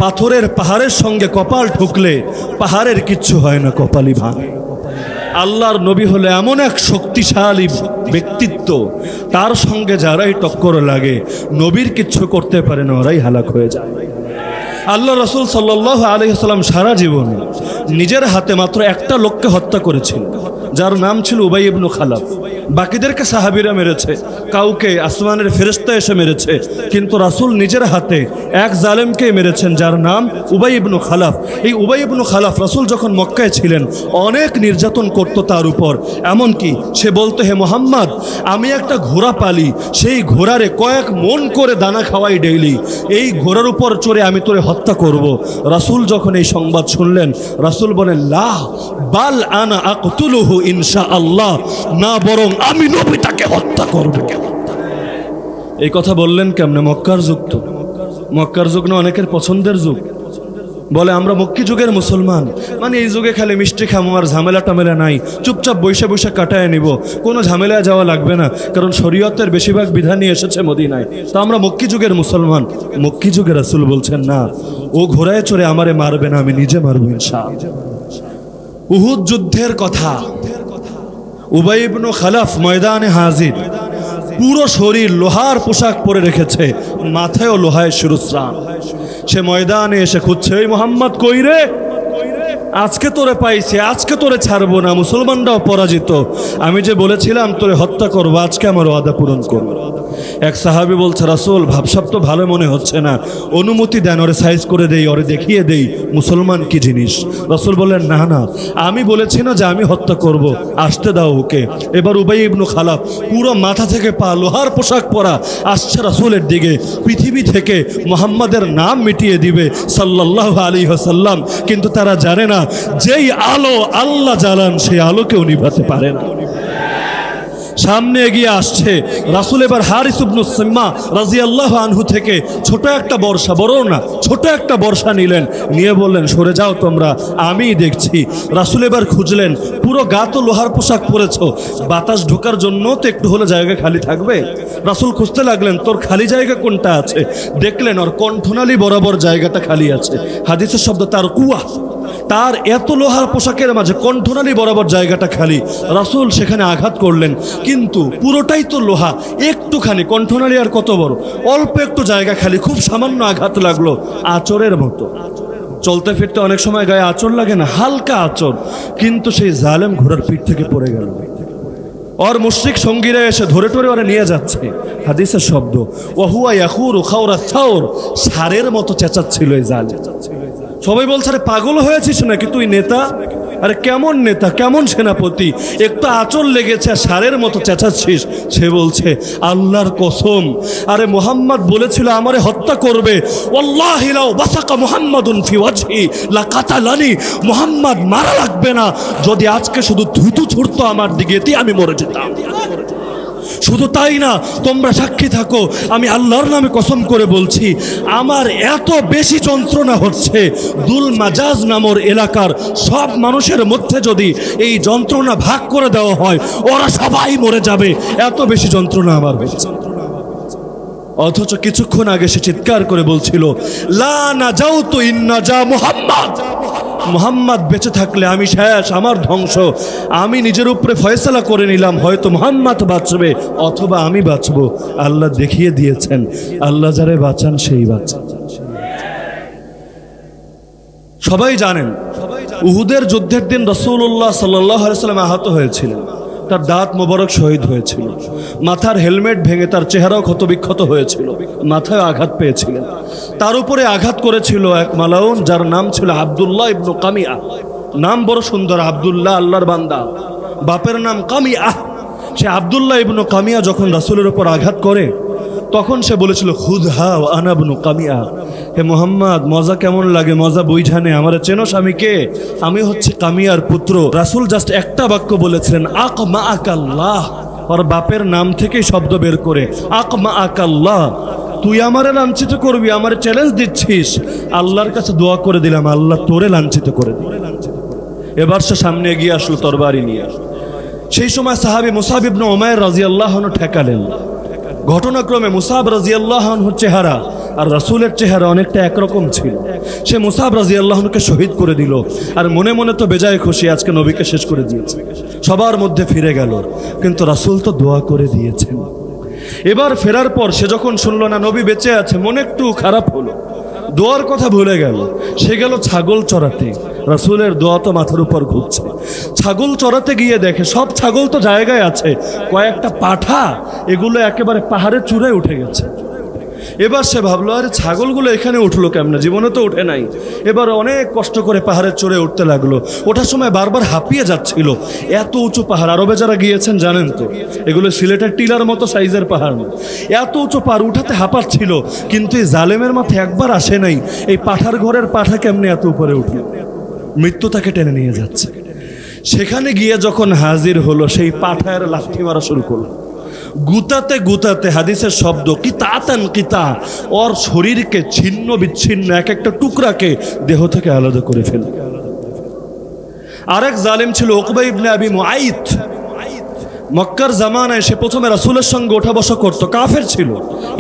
পাথরের পাহাড়ের সঙ্গে কপাল ঠুকলে পাহাড়ের কিচ্ছু হয় না, কপালই ভাঙে। আল্লাহর নবী হলে এমন এক শক্তিশালী ব্যক্তিত্ব, তার সঙ্গে যারাই টক্কর লাগে নবীর কিচ্ছু করতে পারে না, ওরাই হালাক হয়ে যায়। আল্লাহ রাসূল সাল্লাল্লাহু আলাইহি ওয়াসাল্লাম সারা জীবন নিজের হাতে মাত্র একটা লোককে হত্যা করেছিলেন, যার নাম ছিল উবাই ইবনে খালাফ। বাকিদেরকে সাহাবীরা মেরেছে, কাউকে আসমানের ফেরেশতা এসে মেরেছে, কিন্তু রাসূল নিজের হাতে এক জালেমকে মেরেছেন, যার নাম উবাই ইবনে খালাফ। এই উবাই ইবনে খালাফ রাসূল যখন মক্কায় ছিলেন অনেক নির্যাতন করত তার উপর। এমনকি সে বলতো, হে মুহাম্মদ, আমি একটা ঘোড়া পালি, সেই ঘোড়ারে কয়েক মন করে দানা খাওয়াই ডেইলি, এই ঘোড়ার উপর চড়ে আমি তোরে হত্যা করব। রাসূল যখন এই সংবাদ শুনলেন, রাসূল বলেন, লা বাল আনা আকতুলুহু ইনশাআল্লাহ, না বরং আমি নবী তাকে হত্যা করব। এই কথা বললেন কেমনে? মক্কার যুগ তো, মক্কার যুগ না অনেকের পছন্দের যুগ। বলে আমরা মক্কি যুগের মুসলমান, মানে এই যুগে খালি মিষ্টি খামো আর ঝামেলা টামেলা নাই, চুপচাপ বৈশা বৈশা কাটায় নিব, কোনো ঝামেলায় যাওয়া লাগবে না, কারণ শরীয়তের বেশিরভাগ বিধানই এসেছে মদিনায়। তো আমরা মক্কি যুগের মুসলমান। মক্কি যুগের রাসূল বলছেন, না, ও ঘোড়ায় চড়ে আমারে মারবে না, আমি নিজে মারবো ইনশাআল্লাহ। উহুদ যুদ্ধের কথা, উবাই ইবনে খালাফ ময়দানে হাজির, পুরো শরীর লোহার পোশাক পরে রেখেছে, মাথায়ও লোহায় শিরস্ত্রাণ। সে ময়দানে এসে খুঁজছে, এই মুহাম্মদ কই রে? আজকে তোরে পাইছে, আজকে তোরে ছাড়বো না, মুসলমানরাও পরাজিত, আমি যে বলেছিলাম তোরে হত্যা করবো, আজকে আমার ওয়াদা পূরণ করবো। এক সাহাবী বলছে, রাসূল ভাবসাব তো ভালো মনে হচ্ছে না, অনুমতি দেন, ওরে সাইজ করে দেই, ওরে দেখিয়ে দেই মুসলমান কি জিনিস। রাসূল বললেন, না না, আমি বলেছি না যে আমি হত্যা করব, আসতে দাও ওকে। এবার উবাই ইবনে খালাফ পুরো মাথা থেকে পা লোহার পোশাক পরা আসছে রাসূলের দিকে, পৃথিবী থেকে মুহাম্মাদের নাম মিটিয়ে দিবে সাল্লাল্লাহু আলাইহি ওয়াসাল্লাম। কিন্তু তারা জানে না, যেই আলো আল্লাহ জ্বালান সেই আলোকেও নিভাতে পারে না। সামনে এগিয়ে আসছে রাসূল। এবার হারিস ইবনে সিম্মা রাদিয়াল্লাহু আনহু থেকে ছোট একটা বর্ষা, বড় না, ছোট একটা বর্ষা নিলেন, নিয়ে বললেন, সরে যাও তোমরা, আমিই দেখছি। রাসূল এবার খুঁজলেন, পুরো গা তো লোহার পোশাক পরেছো, বাতাস ঢোকার জন্য তো একটু হলে জায়গা খালি থাকবে। রাসূল খুঁজতে লাগলেন, তোর খালি জায়গা কোনটা আছে? দেখলেন ওর কণ্ঠনালী বরাবর জায়গাটা খালি আছে। হাদিসের শব্দ তার কুয়া, তার এত লোহার পোশাকের মাঝে কণ্ঠনালী বরাবর জায়গাটা খালি। রাসূল সেখানে আঘাত করলেন, কিন্তু পুরোটাই তো লোহা, একটুখানি কণ্ঠনালী আর কত বড়, অল্প একটু জায়গা খালি, খুব সামান্য আঘাত লাগলো, আঁচড়ের মতো। চলতে ফিরতে অনেক সময় গায়ে আঁচড় লাগে না, হালকা আঁচড়, কিন্তু সেই জালেম ঘোড়ার পিঠ থেকে পড়ে গেল। और मुशरिक সঙ্গীরা এসে ধরে টরে ওরা নিয়ে যাচ্ছে। হাদিসের শব্দ, ওয়াহুয়া ইয়াকুরু খাওরা থাওর, সারের মতো চেঁচাচ্ছিল এই জালেম। সবাই বলছে, আরে পাগল হয়েছিস নাকি তুই? নেতা, আরে কেমন নেতা, কেমন সেনাপতি, একটু আঁচল লেগেছে আর সারের মতো চেঁচাচ্ছিস। সে বলছে, আল্লাহর কসম, আরে মুহাম্মদ বলেছিল আমারে হত্যা করবে, ওয়াল্লাহি লাউ বাসাকা মুহাম্মাদুন ফি ওয়াজহি লা কাতালানি, মুহাম্মদ মারা লাগবে না, যদি আজকে শুধু থুতু ছুড়তো আমার দিকে, এতে আমি মরে যেতাম। শুধু তাই না, তোমরা সাক্ষী থাকো, আমি আল্লাহর নামে কসম করে বলছি, আমার এত বেশি যন্ত্রণা হচ্ছে, দুল মাজাজ নামর এলাকার সব মানুষের মধ্যে যদি এই যন্ত্রণা ভাগ করে দেওয়া হয়, ওরা সবাই মরে যাবে, এত বেশি যন্ত্রণা আমার হচ্ছে। অথচ কিছুক্ষণ আগে সে চিৎকার করে বলছিল, লা নাজাউতু ইন নাজা মুহাম্মদ, মুহাম্মদ বেঁচে থাকলে আমি শেষ, আমার ধ্বংস। আমি নিজের উপরে ফয়সালা করে নিলাম, হয়তো মুহাম্মদ বাঁচবে অথবা আমি বাঁচব। আল্লাহ দেখিয়ে দিয়েছেন, আল্লাহ যারে বাঁচান সেই বাঁচান। সবাই জানেন, উহুদের যুদ্ধের দিন রাসূলুল্লাহ সাল্লাল্লাহু আলাইহি ওয়াসাল্লাম আহত হয়েছিলেন, তার দাঁত মোবারক শহীদ হয়েছিল, মাথার হেলমেট ভেঙে তার চেহারাও ক্ষতবিক্ষত হয়েছিল, মাথায় আঘাত পেয়েছিলেন। তার উপরে আঘাত করেছিল এক মালাউন, যার নাম ছিল আব্দুল্লাহ ইবনে কামিয়া। নাম বড় সুন্দর, আব্দুল্লাহ, আল্লাহর বান্দা, বাপের নাম কামিয়া। সে আব্দুল্লাহ ইবনে কামিয়া যখন রাসূলের উপর আঘাত করে, তখন সে বলেছিল খুদহা ওয়া আনা ইবনু কামিয়া, হে মুহাম্মদ মজা কেমন লাগে, মজা বুঝানে, আমার চেনো আমি কে? আমি হচ্ছে কামিয়ার পুত্র। রাসূল জাস্ট একটা বাক্য বলেছিলেন, আকমা আকাল্লাহ, ওর বাপের নাম থেকেই শব্দ বের করে, আকমা আকাল্লাহ, তুই আমারে লাঞ্ছিত করবি, আমার চ্যালেঞ্জ দিচ্ছিস, আল্লাহর কাছে দোয়া করে দিলাম আল্লাহ তোরে লাঞ্ছিত করে দিল। এবার সে সামনে এগিয়ে আসলো তরবারি নিয়ে। সেই সময় সাহাবী মুসাব ইবনে উমাইর রাদিয়াল্লাহু আনহু ঠেকালেন। ঘটনাক্রমে মুসাব রাদিয়াল্লাহু আনহুর চেহারা আর রাসূলের চেহারা অনেকটা একরকম ছিল। সে মুসাব রাদিয়াল্লাহু আনহুকে শহীদ করে দিল, আর মনে মনে তো বেজায় খুশি, আজকে নবীকে শেষ করে দিয়েছে, সবার মধ্যে ফিরে গেল। কিন্তু রাসূল তো দোয়া করে দিয়েছেন। এবার ফেরার পর সে যখন শুনলো না নবী বেঁচে আছে, মনে একটু খারাপ হলো, দোয়ার কথা ভুলে গেল। সে গেল ছাগল চড়াতে, রাসূলের দোয়া তো মাথার উপর ঘুরছে। ছাগল চড়াতে গিয়ে দেখে সব ছাগল তো জায়গায় আছে, কয়েকটা পাঠা এগুলো একেবারে পাহাড়ের চূড়ায় উঠে গেছে। এবার সে ভাবলো, আরে ছাগলগুলো এখানে উঠলো কেমনে, জীবনে তো উঠে নাই। এবার অনেক কষ্ট করে পাহাড়ের চড়ে উঠতে লাগলো। ওঠার সময় বারবার হাঁপিয়ে যাচ্ছিল, এত উঁচু পাহাড়। আরবে যারা গিয়েছেন জানেন তো, এগুলো সিলেটের টিলার মতো সাইজের পাহাড়, এত উঁচু পাহাড় উঠাতে হাঁপাচ্ছিল। কিন্তু এই জালেমের মাথায় একবার আসে নাই, এই পাঠার ঘরের পাঠা কেমনে এত উপরে উঠল, মৃত্যু তাকে টেনে নিয়ে যাচ্ছে। সেখানে গিয়ে যখন হাজির হলো, সেই পাঠার লাঠি মারা শুরু করলো, গুতাতে গুতাতে, হাদিসের শব্দ কিতাতান কিতা, ওর শরীরকে ছিন্ন বিচ্ছিন্ন এক একটা টুকরাকে দেহ থেকে আলাদা করে ফেলে। আরেক জালেম ছিল উকবা ইবনে আবি মুআইত। মক্কার জামানায় সে প্রথমে রাসূলের সঙ্গে ওঠা বসা করতো, কাফের ছিল,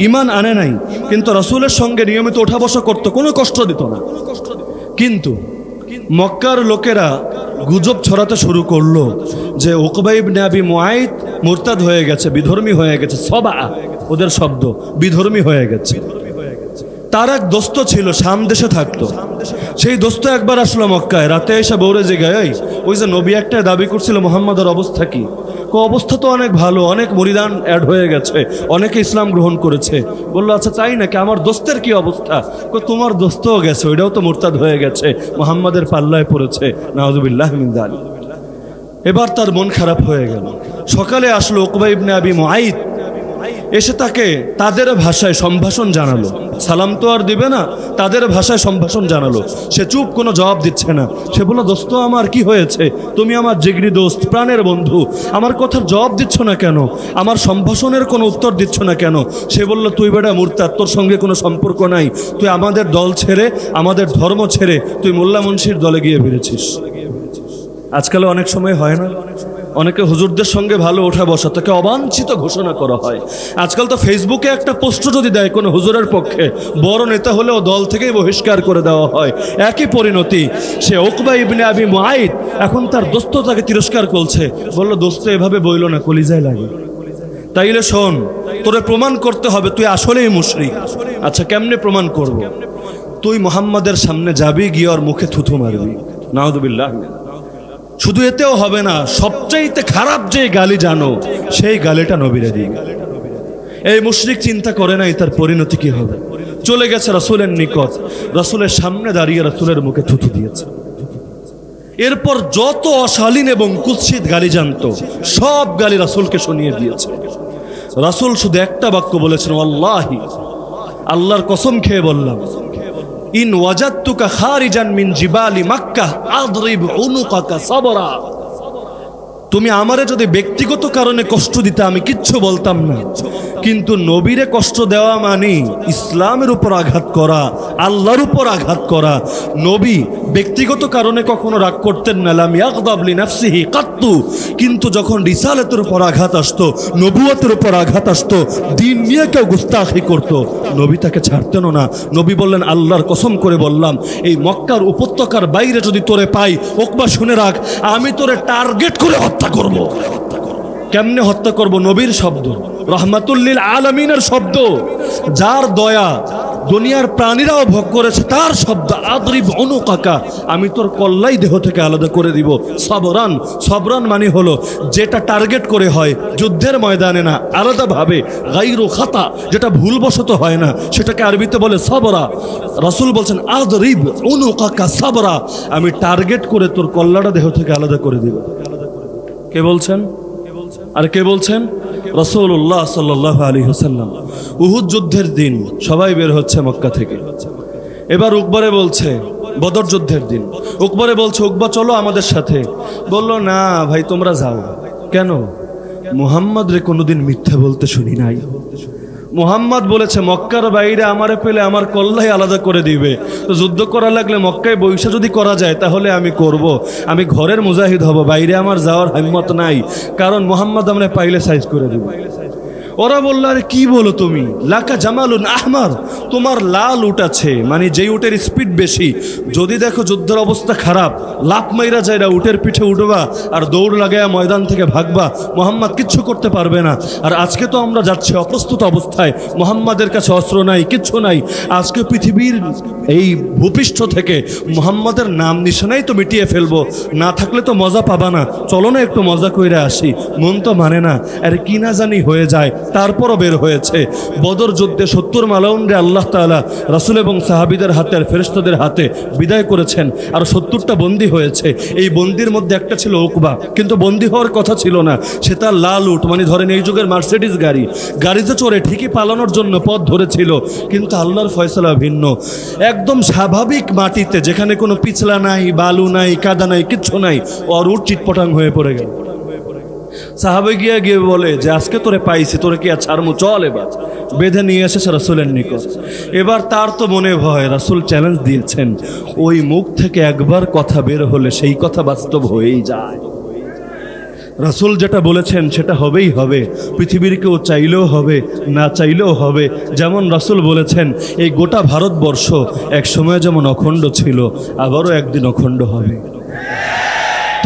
ঈমান আনে নাই, কিন্তু রাসূলের সঙ্গে নিয়মিত ওঠা বসা করতো, কোনো কষ্ট দিত না। কিন্তু মক্কার লোকেরা গুজব ছড়াতে শুরু করলো যে উকবা ইবনে আবি মুআইত মুরতাদ হয়ে গেছে, বিধর্মী হয়ে গেছে। সবা ওদের শব্দ, বিধর্মী হয়ে গেছে। তার এক দোস্ত ছিল, শাম দেশে থাকতো। সেই দোস্ত একবার আসলো মক্কায়, রাতে এসে বৌরে জিগায়, ওই যে নবী একটা দাবি করছিল মুহাম্মাদের অবস্থা কি? অবস্থা তো অনেক ভালো, অনেক মুরিদান অ্যাড হয়ে গেছে, অনেকে ইসলাম গ্রহণ করেছে। বললো আচ্ছা তাই নাকি, আমার দোস্তের কি অবস্থা? তোমার দোস্তও গেছে, ওইটাও তো মুরতাদ হয়ে গেছে, মুহাম্মাদের পাল্লায় পড়েছে, নাউযুবিল্লাহ মিন যালিক। এবার তার মন খারাপ হয়ে গেল। সকালে আসলো উকবা ইবনে আবি মুআইত, এসে তাকে তাদের ভাষায় সম্ভাষণ জানালো। সালাম তো আর দিবে না, তাদের ভাষায় সম্ভাষণ জানালো। সে চুপ, কোনো জবাব দিচ্ছে না। সে বলল, দোস্ত আমার কি হয়েছে? তুমি আমার জিগরি দোস্ত, প্রাণের বন্ধু, আমার কথার জবাব দিচ্ছ না কেন? আমার সম্ভাষণের কোনো উত্তর দিচ্ছ না কেন? সে বলল, তুই বেটা মুরতাদ, তোর সঙ্গে কোনো সম্পর্ক নাই, তুই আমাদের দল ছেড়ে, আমাদের ধর্ম ছেড়ে তুই মোল্লা মুন্সির দলে গিয়ে ফিরেছিস। আজকাল অনেক সময় হয় না, অনেকে হুজুরদের সঙ্গে ভালো ওঠা বসা, তাকে অবাঞ্ছিত ঘোষণা করা হয়। আজকাল তো ফেসবুকে একটা পোস্ট যদি দেয় কোনো হুজুরের পক্ষে, বড় নেতা হলেও দল থেকেই বহিষ্কার করে দেওয়া হয়। একই পরিণতি। সে উকবা ইবনে আবি মুআইত এখন তার দোস্ত তাকে তিরস্কার করছে। বলল, দোস্ত এভাবে বইল না, কলিজায় লাগে। তাইলে শোন, তোরে প্রমাণ করতে হবে তুই আসলেই মুশরিক। আচ্ছা কেমনে প্রমাণ করব? তুই মুহাম্মাদের সামনে যাবি, গিয়ে ওর মুখে থুথু মারবি। নাউযুবিল্লাহ। শুধু এতেও হবে না, সবচাইতে খারাপ যে গালি জানো, সেই গালিটা নবীরে দিবে। এই মুশরিক চিন্তা করে নাই তার পরিণতি কি হবে। চলে গেছে রাসূলের নিকট, রাসূলের সামনে দাঁড়িয়ে রাসূলের মুখে থুথু দিয়েছে। এরপর যত অশালীন এবং কুৎসিত গালি জানতো, সব গালি রাসূলকে শুনিয়ে দিয়েছে। রাসূল শুধু একটা বাক্য বলেছেন, ওয়াল্লাহি, আল্লাহর কসম খেয়ে বললাম, ইন ওয়াজাদতুকা খারিজান মিন জিবালি মক্কাহ আদরিব উনুকাকা সাবরা। তুমি আমারে যদি ব্যক্তিগত কারণে কষ্ট দিতে আমি কিচ্ছু বলতাম না, কিন্তু নবীরে কষ্ট দেওয়া মানে ইসলামের উপর আঘাত করা, আল্লাহর উপর আঘাত করা। নবী ব্যক্তিগত কারণে কখনো রাগ করতেন না, লাম ইয়াগদাব লিনাফসিহি কাত্তু, কিন্তু যখন রিসালাতের উপর আঘাত আসতো, নবুয়তের উপর আঘাত আসতো, দ্বীন নিয়ে কেউ গুস্তাখি করতো, নবী তাকে ছাড়তেন না। নবী বললেন, আল্লাহর কসম করে বললাম, এই মক্কার উপত্যকার বাইরে যদি তোরে পাই, উকবা শুনে রাখ, আমি তোরে টার্গেট করে হত্যা করব। কেমনে হত্যা করব? নবীর শব্দ, রহমাতুল লিল আলামিনের শব্দ, যার দয়া দুনিয়ার প্রাণীরাও ভোগ করেছে, তার শব্দ, আদরিব উনুকাকা, আমি তোর কল্লাই দেহ থেকে আলাদা করে দিব। সবরান, সবরান মানে হলো যেটা টার্গেট করে হয়, যুদ্ধের ময়দানে না, আলাদাভাবে, গায়রু খাতা, যেটা ভুলবশত হয় না, সেটাকে আরবিতে বলে সবরা। রাসূল বলছেন, আদরিব উনুকাকা সবরা, আমি টার্গেট করে তোর কল্লাটা দেহ থেকে আলাদা করে দিব। কে বলছেন? আর কে বলছেন? রাসূলুল্লাহ সাল্লাল্লাহু আলাইহি ওয়াসাল্লাম উহুদ যুদ্ধের দিন সবাই বের হচ্ছে মক্কা থেকে। এবার উকবারে বলছে বদর যুদ্ধের দিন, উকবারে বলছে উকবা চলো আমাদের সাথে। বলল না ভাই তোমরা যাও। কেন? মুহাম্মদ রে কোনোদিন মিথ্যা বলতে শুনি নাই। মুহাম্মদ বলেছে মক্কার বাইরে আমারে পেলে আমার কল্লাই আলাদা করে দিবে, তো যুদ্ধ করা লাগলে মক্কায় বৈশা যদি করা যায় তাহলে আমি করব। আমি ঘরের মুজাহিদ হব, বাইরে আমার যাওয়ার হিম্মত নাই, কারণ মুহাম্মদ আমরা পাইলে সাইজ করে দেব। ওরা বলল আরে কি বলো তুমি, লাকা জামালুন আহমার, তোমার লাল উট আছে, মানে যেই উটের স্পিড বেশি, যদি দেখো যুদ্ধের অবস্থা খারাপ লাফ মাইরা যাইরা উটের পিঠে উঠবা আর দৌড় লাগাইয়া ময়দান থেকে ভাগবা, মুহাম্মদ কিচ্ছু করতে পারবে না। আর আজকে তো আমরা যাচ্ছি অপ্রস্তুত অবস্থায়, মুহাম্মাদের কাছে অস্ত্র নাই, কিচ্ছু নাই। আজকে পৃথিবীর এই ভূপৃষ্ঠ থেকে মুহাম্মাদের নাম নিশানাই তো মিটিয়ে ফেলবো, না থাকলে তো মজা পাবা না, চলো না একটু মজা কইরা আসি। মন তো মানে না, আর কি না জানি হয়ে যায়। তারপরও বের হয়েছে। বদর যুদ্ধে 70 মালাউনরে আল্লাহ তাআলা রাসূল এবং সাহাবীদের হাতে আর ফেরেশতাদের হাতে বিদায় করেছেন, আর 70টা বন্দী হয়েছে। এই বন্দির মধ্যে একটা ছিল উকবা, কিন্তু বন্দী হওয়ার কথা ছিল না। সে তার লাল উট, মানে ধরেন এই যুগের মার্সিডিজ গাড়িতে চড়ে ঠিকই পালানোর জন্য পথ ধরেছিল, কিন্তু আল্লাহর ফয়সালা ভিন্ন। একদম স্বাভাবিক মাটিতে যেখানে কোনো পিছলা নাই, বালু নাই, কাদা নাই, কিচ্ছু নাই, ওর উট চিটপটাং হয়ে পড়ে গেল। সাহাবে গিয়ে বলে যে আজকে তোরে পাইছি, তোরে কি আর ছাড়মু, চল। এবার বেঁধে নিয়ে এসেছে রাসূলের নিকট। এবার তার তো মনে ভয়, রাসূল চ্যালেঞ্জ দিয়েছেন, ওই মুখ থেকে একবার কথা বের হলে সেই কথা বাস্তব হয়েই যায়। রাসূল যেটা বলেছেন সেটা হবেই হবে, পৃথিবীর কেউ চাইলেও হবে, না চাইলেও হবে। যেমন রাসূল বলেছেন এই গোটা ভারতবর্ষ এক সময় যেমন অখণ্ড ছিল, আবারও একদিন অখণ্ড হবে।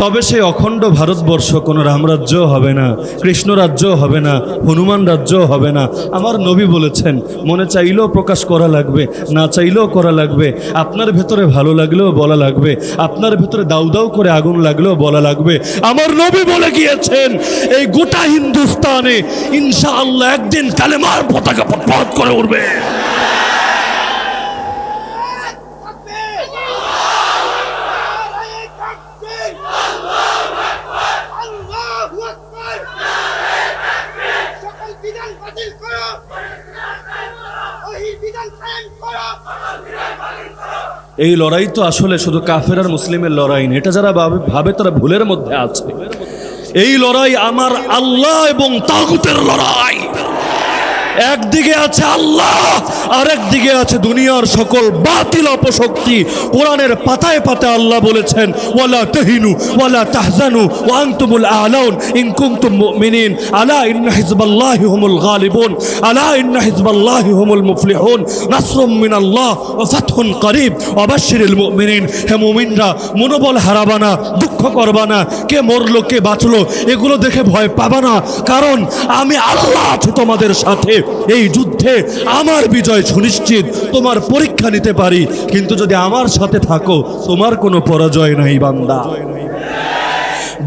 তবে সেই অখণ্ড ভারতবর্ষ কোনো রামরাজ্য হবে না, কৃষ্ণ রাজ্য হবে না, হনুমান রাজ্য হবে না। আমার নবী বলেছেন মনে চাইলেও প্রকাশ করা লাগবে, না চাইলেও করা লাগবে। আপনার ভেতরে ভালো লাগলেও বলা লাগবে, আপনার ভেতরে দাউ দাউ করে আগুন লাগলেও বলা লাগবে। আমার নবী বলে গিয়েছেন এই গোটা হিন্দুস্তানে ইনশাআল্লাহ একদিন কালেমার পতাকা পথ করে উঠবে। এই লড়াই তো আসলে শুধু কাফের আর মুসলিমের লড়াই না, এটা যারা ভাবে তারা ভুলের মধ্যে আছে। এই লড়াই আমার আল্লাহ এবং তাগুতের লড়াই। একদিকে আছে আল্লাহ, আরেকদিকে আছে দুনিয়ার সকল বাতিল অপশক্তি। কোরআনের পাতায় পাতায় আল্লাহ বলেছেন ওয়ালা তাহিনু ওয়ালা তাহজানু ওয়া আনতুমুল আ'লাউন ইন কুনতুম মুমিনিন আলা ইন্না হিজবাল্লাহি হুমুল গালিবুন আলা ইন্না হিজবাল্লাহি হুমুল মুফলিহুন নাসরুম মিনাল্লাহ ওয়া ফাতহুন করিব ওয়া বাশশিরিল মুমিনিন। হে মুমিনরা মনোবল হারাবা না, দুঃখ করবা না, কে মরলো কে বাঁচলো এগুলো দেখে ভয় পাবা না, কারণ আমি আল্লাহ আছি তোমাদের সাথে। এই যুদ্ধে আমার বিজয় সুনিশ্চিত। তোমার পরীক্ষা নিতে পারি, কিন্তু যদি আমার সাথে থাকো তোমার কোনো পরাজয় নাই বান্দা।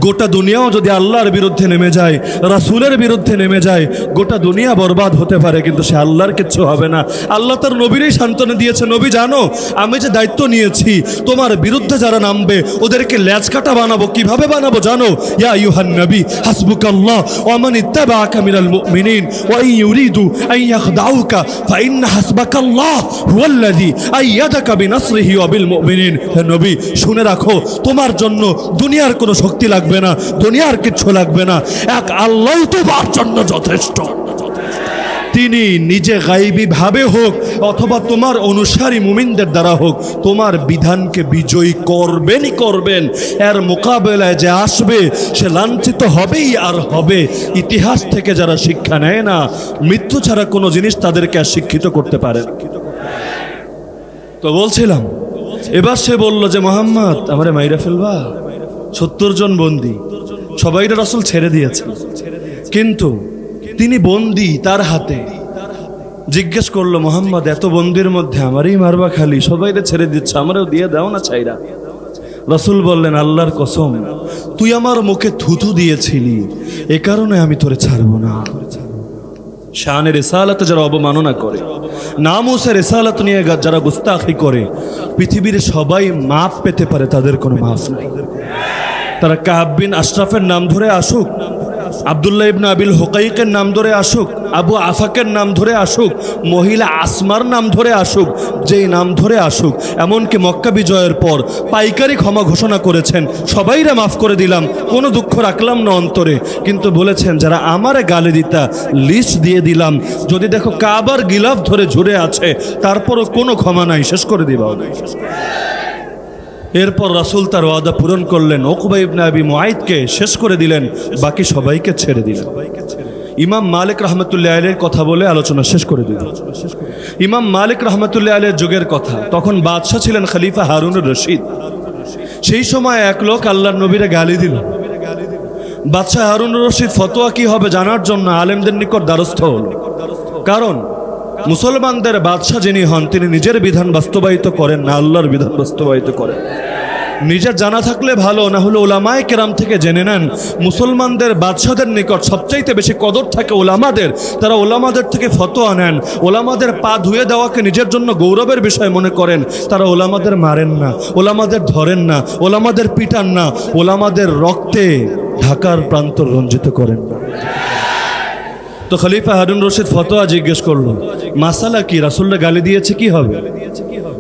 গোটা দুনিয়াও যদি আল্লাহর বিরুদ্ধে নেমে যায়, রাসূলের বিরুদ্ধে নেমে যায়, গোটা দুনিয়া বরবাদ হতে পারে, কিন্তু সে আল্লাহর কিচ্ছু হবে না। আল্লাহ তার নবীরই সান্ত্বনা দিয়েছে, নবী জানো আমি যে দায়িত্ব নিয়েছি তোমার বিরুদ্ধে যারা নামবে ওদেরকে ল্যাজ কাটা বানাবো। কিভাবে বানাবো জানো? ইয়া আইয়ুহান নবী হাসবুকাল্লাহ ওয়া মান ইত্তাবাআকা মিনাল মুমিনিন ওয়া ইন ইউরিদু আন ইয়াখদাউকা ফাইন্না হাসবাকাল্লাহ হুয়াল্লাযী আইয়াদাকা বিনাসরিহি ওয়া বিল মুমিনিন। হে নবী শুনে রাখো, তোমার জন্য দুনিয়ার কোনো শক্তি লাগবে না, দুনিয়ার কিচ্ছু লাগবে না, এক আল্লাহ তোমার জন্য যথেষ্ট। তিনি নিজে গায়বী ভাবে হোক অথবা তোমার অনুসারী মুমিনদের দ্বারা হোক তোমার বিধানকে বিজয়ী করবেনই করবেন। এর মোকাবেলায় যে আসবে সে লাঞ্ছিত হবেই আর হবে। ইতিহাস থেকে যারা শিক্ষা নেয় না, মৃত্যু ছাড়া কোনো জিনিস তাদেরকে আর শিক্ষিত করতে পারে না। তো বলছিলাম, এবার সে বলল যে মুহাম্মদ আমারে মাইরা ফেলবা। 70 জন বন্দী, সবাইরা রাসূল ছেড়ে দিয়েছে, কিন্তু তিনি বন্দী তার হাতে। জিজ্ঞেস করলো মুহাম্মদ এত বন্দির মধ্যে আমারই মারবা খালি, সবাইরে ছেড়ে দিচ্ছ, আমারও দিয়ে দাও না ছাইরা। রাসূল বললেন আল্লাহর কসম তুই আমার মুখে থুথু দিয়েছিলি, এ কারণে আমি তোরে ছাড়বো না। শানের রিসালাতে যারা অবমাননা করে, নামুসের রিসালাত নিয়ে যারা গুস্তাখি করে, পৃথিবীর সবাই মাফ পেতে পারে, তাদের কোনো মাফ নাই। তারা কাব বিন আশরাফের নাম ধরে আসুক, আব্দুল্লাহ ইবনে আবিল হুকাইকের নাম ধরে আসুক, আবু আফাকের নাম ধরে আসুক, মহিলা আসমার নাম ধরে আসুক, যেই নাম ধরে আসুক, এমনকি মক্কা বিজয়ের পর পাইকারি ক্ষমা ঘোষণা করেছেন, সবাইরে মাফ করে দিলাম, কোনো দুঃখ রাখলাম না অন্তরে, কিন্তু বলেছেন যারা আমারে গালি দিতা লিস্ট দিয়ে দিলাম, যদি দেখো কাবার গিলাফ ধরে ঝরে আছে তারপরও কোনো ক্ষমা নাই, শেষ করে দিবা। এরপর রাসূল তার ওয়াদা পূরণ করলেন, উকবা ইবনে আবি মুআইদকে শেষ করে দিলেন, বাকি সবাইকে ছেড়ে দিলেন। ইমাম মালিক রাহমাতুল্লাহ আলাইহির কথা বলে আলোচনা শেষ করে দিলেন। ইমাম মালিক রাহমাতুল্লাহ আলাইহির যুগের কথা, তখন বাদশাহ ছিলেন খলিফা হারুনুর রশিদ। সেই সময় এক লোক আল্লাহর নবীরে গালি দিল। বাদশাহ হারুনুর রশিদ ফতোয়া কি হবে জানার জন্য আলেমদের নিকট দ্বারস্থ হল। কারণ মুসলমানদের বাদশাহ যিনি হন তিনি নিজের বিধান বাস্তবায়িত করেন না, আল্লাহর বিধান বাস্তবায়িত করেন। নিজের জানা থাকলে ভালো, না হলে ওলামায়ে কেরাম থেকে জেনে নেন। মুসলমানদের বাদশাদের নিকট সবচাইতে বেশি কদর থাকে ওলামাদের। তারা ওলামাদের থেকে ফতোয়া নেন, ওলামাদের পা ধুয়ে দেওয়াকে নিজের জন্য গৌরবের বিষয় মনে করেন। তারা ওলামাদের মারেন না, ওলামাদের ধরেন না, ওলামাদের পিটান না, ওলামাদের রক্তে ঢাকার প্রান্তর রঞ্জিত করেন না। তো খলিফা হারুন রশিদ ফতোয়া জিজ্ঞেস করলো, মাসালা কি, রাসূলরা গালি দিয়েছে, কি হবে?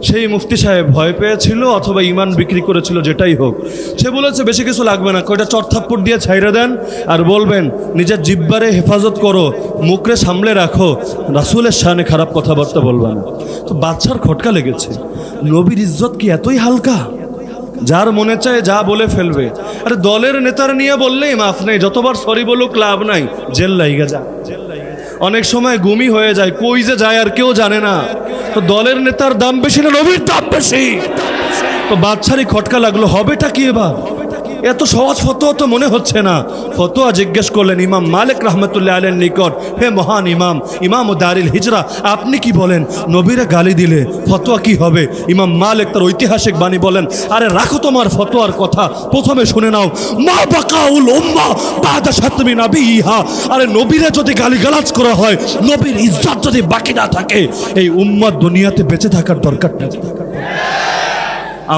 সেই মুফতি সাহেব ভয় পেয়েছিল অথবা ইমান বিক্রি করেছিল, যেটাই হোক, সে বলেছে বেশি কিছু লাগবে না, কয়টা চড়থাপ্পড় দিয়ে ছাইড়া দেন আর বলবেন নিজের জিহ্বারে হেফাজত করো, মুখরে সামলে রাখো, রাসূলের শানে খারাপ কথাবার্তা বলবা না। তো বাদশার খটকা লেগেছে, নবীর ইজ্জত কি এতই হালকা, যার মনে চায় যা বলে ফেলবে? আরে দলের নেতার নিয়ে বললেই মাফ নেই, যতবার সরি বলুক লাভ নাই, জেল লাইগা যা। অনেক সময় গুমি হয়ে যায়, কই যে যায় আর কেউ জানে না। তো দলের নেতার দাম বেশি না নবীর দাম বেশি? তো বাদশারই খটকা লাগলো, হবেটা কি এবার? এত সহজ ফতোয়া তো মনে হচ্ছে না। ফতোয়া জিজ্ঞেস করলেন ইমাম মালিক রাহমাতুল্লাহ আলাইহির নিকট, হে মহান ইমাম, ইমাম ও দারিল হিজরা, আপনি কি বলেন, নবীরা গালি দিলে ফতোয়া কি হবে? ইমাম মালিক তার ঐতিহাসিক বাণী বলেন, আরে রাখো তোমার ফতোয়ার কথা, প্রথমে শুনে নাও, মা বাকাউল উম্মাহ বাদা শাতমি নাবিহা। আরে নবীরা যদি গালিগালাজ করা হয়, নবীর ইজ্জত যদি বাকি না থাকে, এই উম্মাহ দুনিয়াতে বেঁচে থাকার দরকার নেই।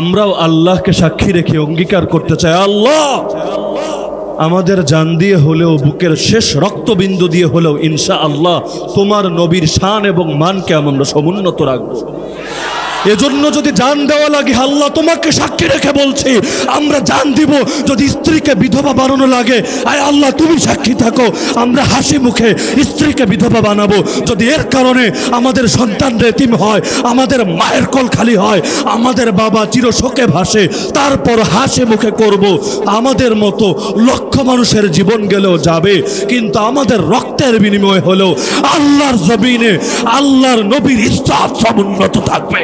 আমরাও আল্লাহকে সাক্ষী রেখে অঙ্গীকার করতে চাই, আল্লাহ আমাদের জান দিয়ে হলেও, বুকের শেষ রক্তবিন্দু দিয়ে হলেও ইনশাআল্লাহ তোমার নবীর শান এবং মানকে আমরা সমুন্নত রাখবো। এজন্য যদি জান দেওয়া লাগে, আল্লাহ তোমাকে সাক্ষী রেখে বলছি, আমরা জান দিব। যদি স্ত্রীকে বিধবা বানানো লাগে, আয় আল্লাহ তুমি সাক্ষী থাকো, আমরা হাসি মুখে স্ত্রীকে বিধবা বানাবো। যদি এর কারণে আমাদের সন্তানরা এতিম হয়, আমাদের মায়ের কোল খালি হয়, আমাদের বাবা চিরশোকে ভাসে, তারপর হাসি মুখে করব। আমাদের মতো লক্ষ মানুষের জীবন গেলেও যাবে, কিন্তু আমাদের রক্তের বিনিময় হলেও আল্লাহর জমিনে আল্লাহর নবীর ইজ্জত সমুন্নত থাকবে।